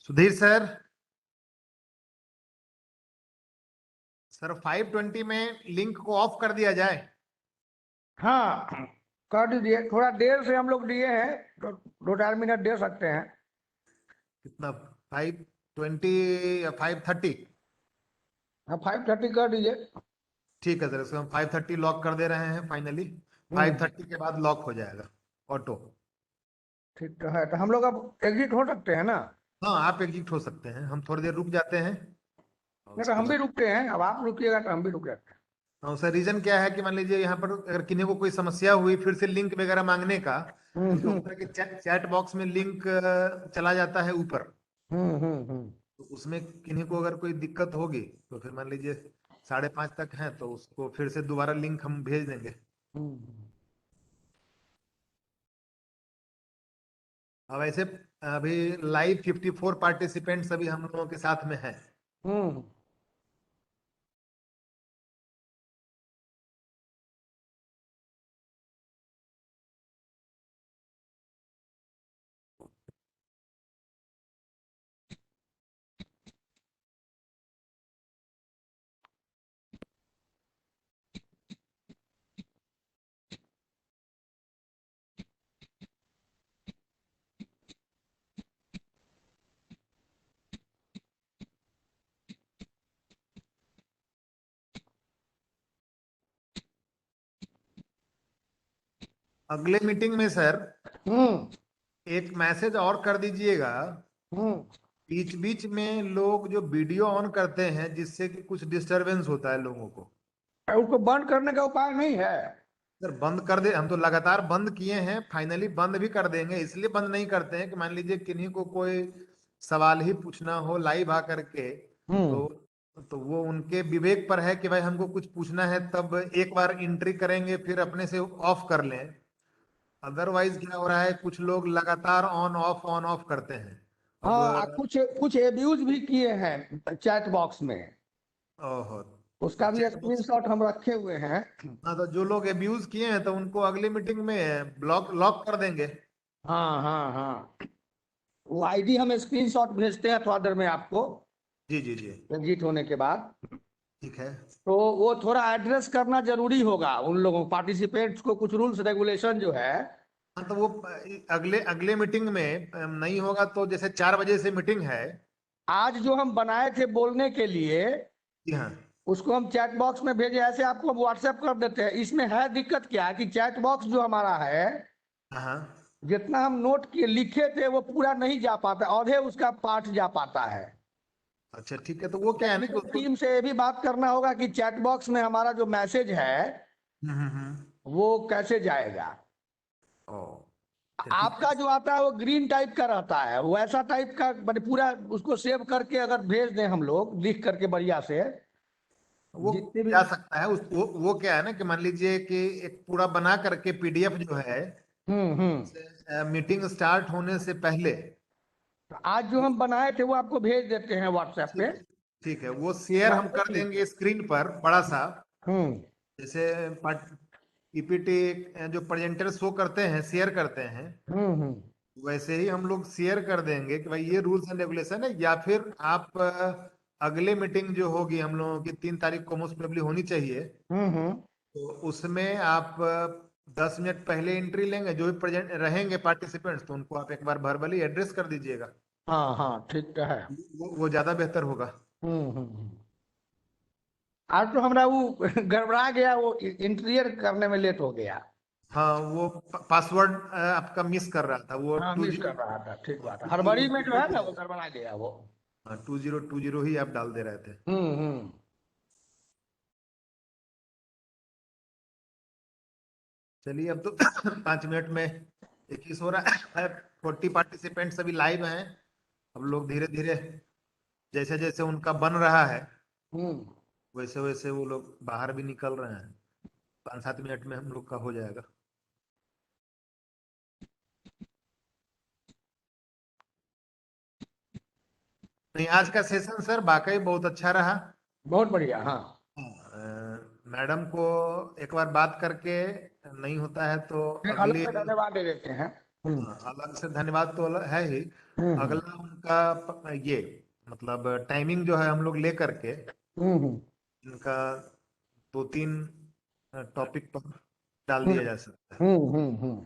सुधीर सर, सर 520 में लिंक को ऑफ कर दिया जाए। हाँ, कर दीजिए, थोड़ा देर से हम लोग दिए हैं तो 2-4 मिनट दे सकते हैं। कितना, 520 या 530? हाँ, 5:30 कर दीजिए। ठीक है सर, इसको हम 530 लॉक कर दे रहे हैं फाइनली। हम्म। 530 के बाद लॉक हो जाएगा ऑटो। ठीक तो है, तो हम लोग अब एग्जिट हो सकते हैं ना? हाँ, आप एग्जिट हो सकते हैं, हम थोड़ी देर रुक जाते हैं, और नहीं तो उसके हम भी बाद। रुकते हैं, अब आप रुकिएगा तो हम भी रुक जाते हैं। हाँ सर, रीजन क्या है कि मान लीजिए यहाँ पर अगर किन्हीं को कोई समस्या हुई फिर से लिंक वगैरह मांगने का, क्योंकि होता है कि चैट बॉक्स में लिंक चला जाता है ऊपर, हम्म। तो उसमें किन्हीं को अगर कोई दिक्कत होगी तो फिर मान लीजिए 5:30 तक है तो उसको फिर से दोबारा लिंक हम भेज देंगे। हम्म। अब ऐसे अभी लाइव 54 पार्टिसिपेंट्स अभी हम लोगों के साथ में हैं। हम्म। अगले मीटिंग में सर एक मैसेज और कर दीजिएगा, हम्म बीच बीच में लोग जो वीडियो ऑन करते हैं जिससे कि कुछ डिस्टरबेंस होता है लोगों को। उसको बंद करने का उपाय नहीं है? सर बंद कर दे, हम तो लगातार बंद किए हैं, फाइनली बंद भी कर देंगे। इसलिए बंद नहीं करते हैं कि मान लीजिए किन्हीं को कोई सवाल ही पूछना हो लाइव आकर के, हम्म तो वो उनके विवेक पर है कि भाई हमको कुछ पूछना है, तब एक बार एंट्री करेंगे फिर अपने से ऑफ कर लें। अदरवाइज क्या हो रहा है, कुछ लोग लगातार ऑन ऑफ करते हैं। अब हाँ, कुछ कुछ एब्यूज भी किए हैं चैट बॉक्स में। ओहो, तो उसका भी चैट बॉक्स। स्क्रीनशॉट हम रखे हुए हैं। हाँ, तो जो लोग अब्यूज किए हैं तो उनको अगली मीटिंग में ब्लॉक लॉक कर देंगे। हाँ हाँ हाँ, वो आईडी हम स्क्रीनशॉट भेजते हैं थोड़ा देर में आपको, जी जी जी। एग्जिट होने के बाद। ठीक है। तो वो थोड़ा एड्रेस करना जरूरी होगा उन लोगों पार्टिसिपेंट्स को, कुछ रूल्स रेगुलेशन जो है। हाँ, तो वो अगले अगले मीटिंग में नहीं होगा तो जैसे 4 बजे से मीटिंग है। आज जो हम बनाए थे बोलने के लिए, जी हाँ। उसको हम चैट बॉक्स में भेजे, ऐसे आपको हम व्हाट्सएप कर देते हैं। इसमें है दिक्कत क्या है कि चैट बॉक्स जो हमारा है, हाँ हाँ। जितना हम नोट किए लिखे थे वो पूरा नहीं जा पाता, आधे उसका पार्ट जा पाता है। अच्छा ठीक है, तो वो क्या है ना कि टेक्निकल उसको। टीम से ये भी बात करना होगा कि चैट बॉक्स में हमारा जो मैसेज है वो कैसे जाएगा। ओ, अच्छा ठीक है। आपका जो आता है वो ग्रीन टाइप का रहता है, वैसा टाइप का मतलब पूरा उसको सेव करके अगर भेज दें हम लोग लिख करके बढ़िया से, वो जितने भी। जा सकता है वो क्या है ना कि मान लीजिए कि एक पूरा बना करके पीडीएफ जो है, हम्म। मीटिंग स्टार्ट होने से पहले। तो आज जो हम बनाए थे वो आपको भेज देते हैं व्हाट्सएप पे। ठीक है, वो शेयर हम कर देंगे स्क्रीन पर बड़ा सा। हम्म जैसे पीपीटी जो प्रेजेंटर शो करते हैं शेयर करते हैं, हम्म। वैसे ही हम लोग शेयर कर देंगे कि भाई ये रूल्स एंड रेगुलेशन है। या फिर आप अगले मीटिंग जो होगी हम लोगों की 3 तारीख को मोस्ट प्रोबेबली होनी चाहिए, हम्म। तो उसमें आप 10 मिनट पहले एंट्री लेंगे, जो भी प्रेजेंट रहेंगे पार्टिसिपेंट्स तो उनको आप एक बार वर्बली एड्रेस कर दीजिएगा। हाँ हाँ, ठीक है। वो ज्यादा बेहतर होगा। हम्म। आज तो हमारा वो गड़बड़ा गया, वो इंटीरियर करने में लेट हो गया। हाँ, वो पासवर्ड आपका मिस कर रहा था, वो हाँ, टू मिस कर जीरो रहा था, ठीक बात है, टू जीरो हड़बड़ी में टू जो है ना वो जीरो गड़बड़ा गया वो। हाँ, 2020 ही आप डाल दे रहे थे। हम्म। चलिए, अब तो 5 मिनट में 21 हो रहा है। 40 पार्टिसिपेंट्स अभी लाइव हैं। अब लोग धीरे धीरे जैसे जैसे उनका बन रहा है, हम्म। वैसे वैसे वो लोग बाहर भी निकल रहे हैं। 5-7 मिनट में हम लोग का हो जाएगा। नहीं, आज का सेशन सर वाकई बहुत अच्छा रहा। बहुत बढ़िया, हाँ। मैडम को एक बार बात करके, नहीं होता है तो फिर अलग अगली, से धन्यवाद दे देते हैं। हम्म अलग से धन्यवाद तो है ही। हम्म अगला उनका ये मतलब टाइमिंग जो है हम लोग ले करके हम्म इनका 2-3 टॉपिक पर डाल हम्म दिया जा सकता है। हम्म।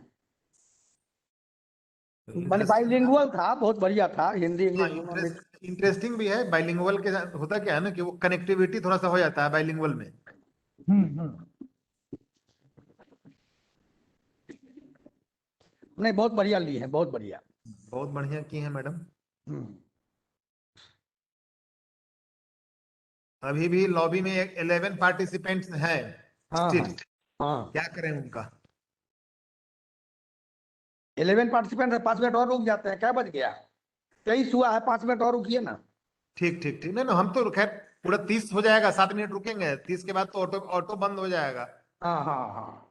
तो मैंने इंटरेस्टिंग था। बाइलिंगुअल था, बहुत बढ़िया था, हिंदी हाँ, इंग्लिश दोनों मिक्स। इंटरेस्टिंग भी है। बाइलिंगुअल के साथ होता क्या है ना कि वो कनेक्टिविटी थोड़ा सा हो जाता है बाइलिंगुअल में। हम्म। नहीं, बहुत बढ़िया ली है, बहुत बढ़िया। बहुत बढ़िया की है मैडम। हम्म। अभी भी लॉबी में 11 पार्टिसिपेंट्स हैं हाँ हाँ स्टिल। हाँ। क्या करें उनका। 11 पार्टिसिपेंट है, 5 मिनट और रुक जाते हैं, क्या बज गया? 23 हुआ है, 5 मिनट और रुकिए ना। ठीक ठीक ठीक, नहीं ना, हम तो खैर पूरा 30 हो जाएगा, 7 मिनट रुकेंगे, 30 के बाद तो ऑटो ऑटो बंद हो जाएगा। हाँ हाँ हाँ।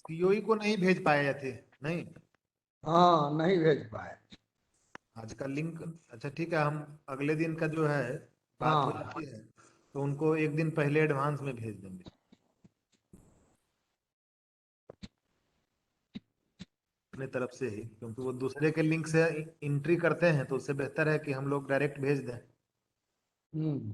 सीओई को नहीं भेज पाए थे। नहीं। हाँ नहीं भेज पाए। आज का लिंक, अच्छा ठीक है, हम अगले दिन का जो है बात हो हाँ जाती है तो उनको एक दिन पहले एडवांस में भेज देंगे अपने तरफ से ही, क्योंकि वो दूसरे के लिंक से एंट्री करते हैं तो उससे बेहतर है कि हम लोग डायरेक्ट भेज दें। हम्म।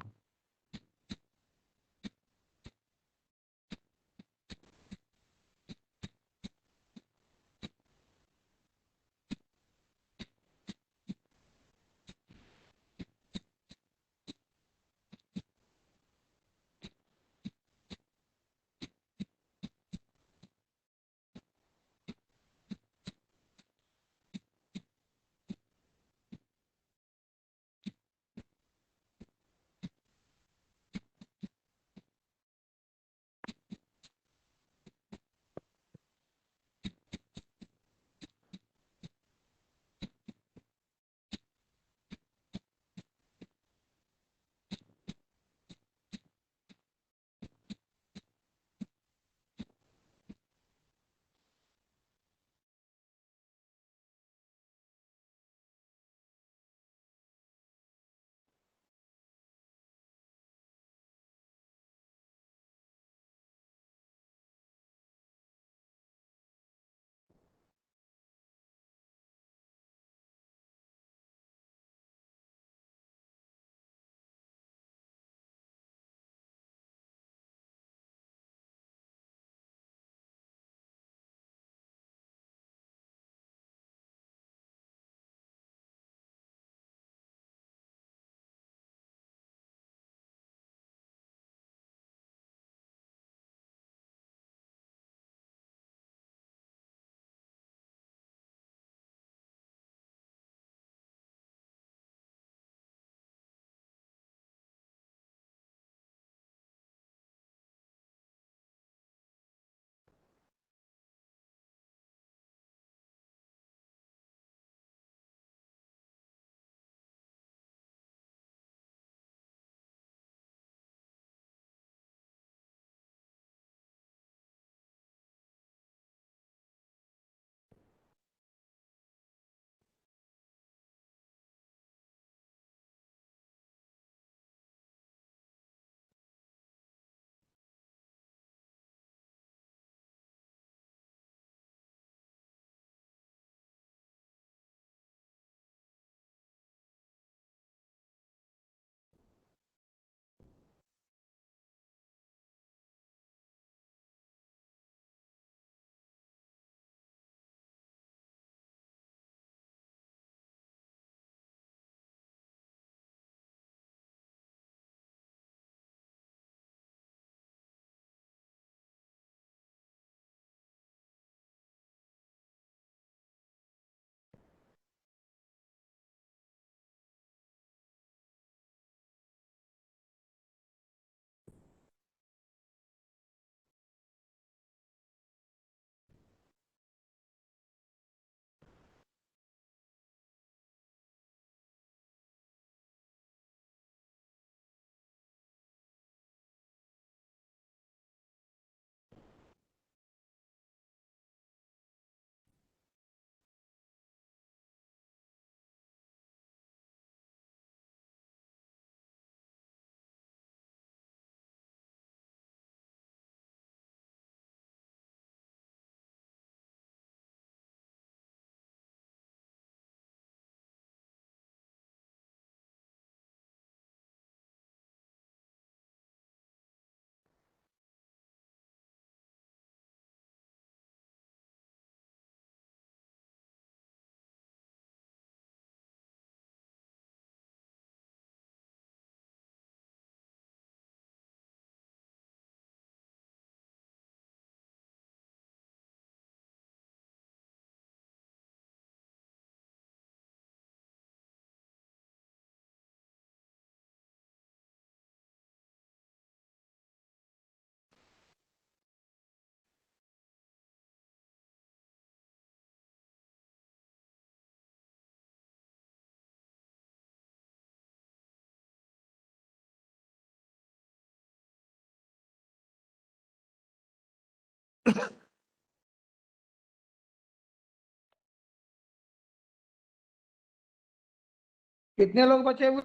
कितने लोग बचे हुए?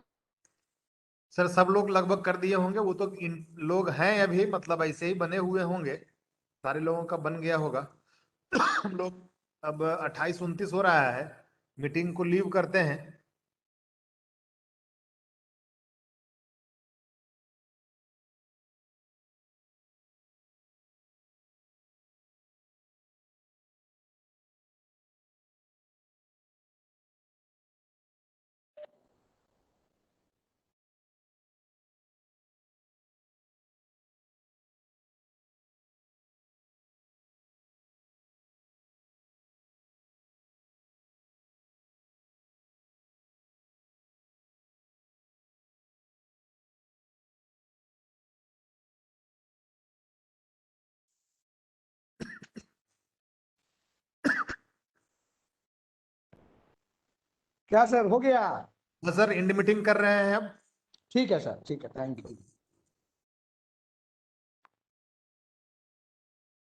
सर सब लोग लगभग कर दिए होंगे, वो तो इन लोग हैं अभी, मतलब ऐसे ही बने हुए होंगे, सारे लोगों का बन गया होगा। हम लोग अब 28-29 हो रहा है, मीटिंग को लीव करते हैं। क्या सर हो गया? तो सर एंड मीटिंग कर रहे हैं अब। ठीक है सर, ठीक है, थैंक यू।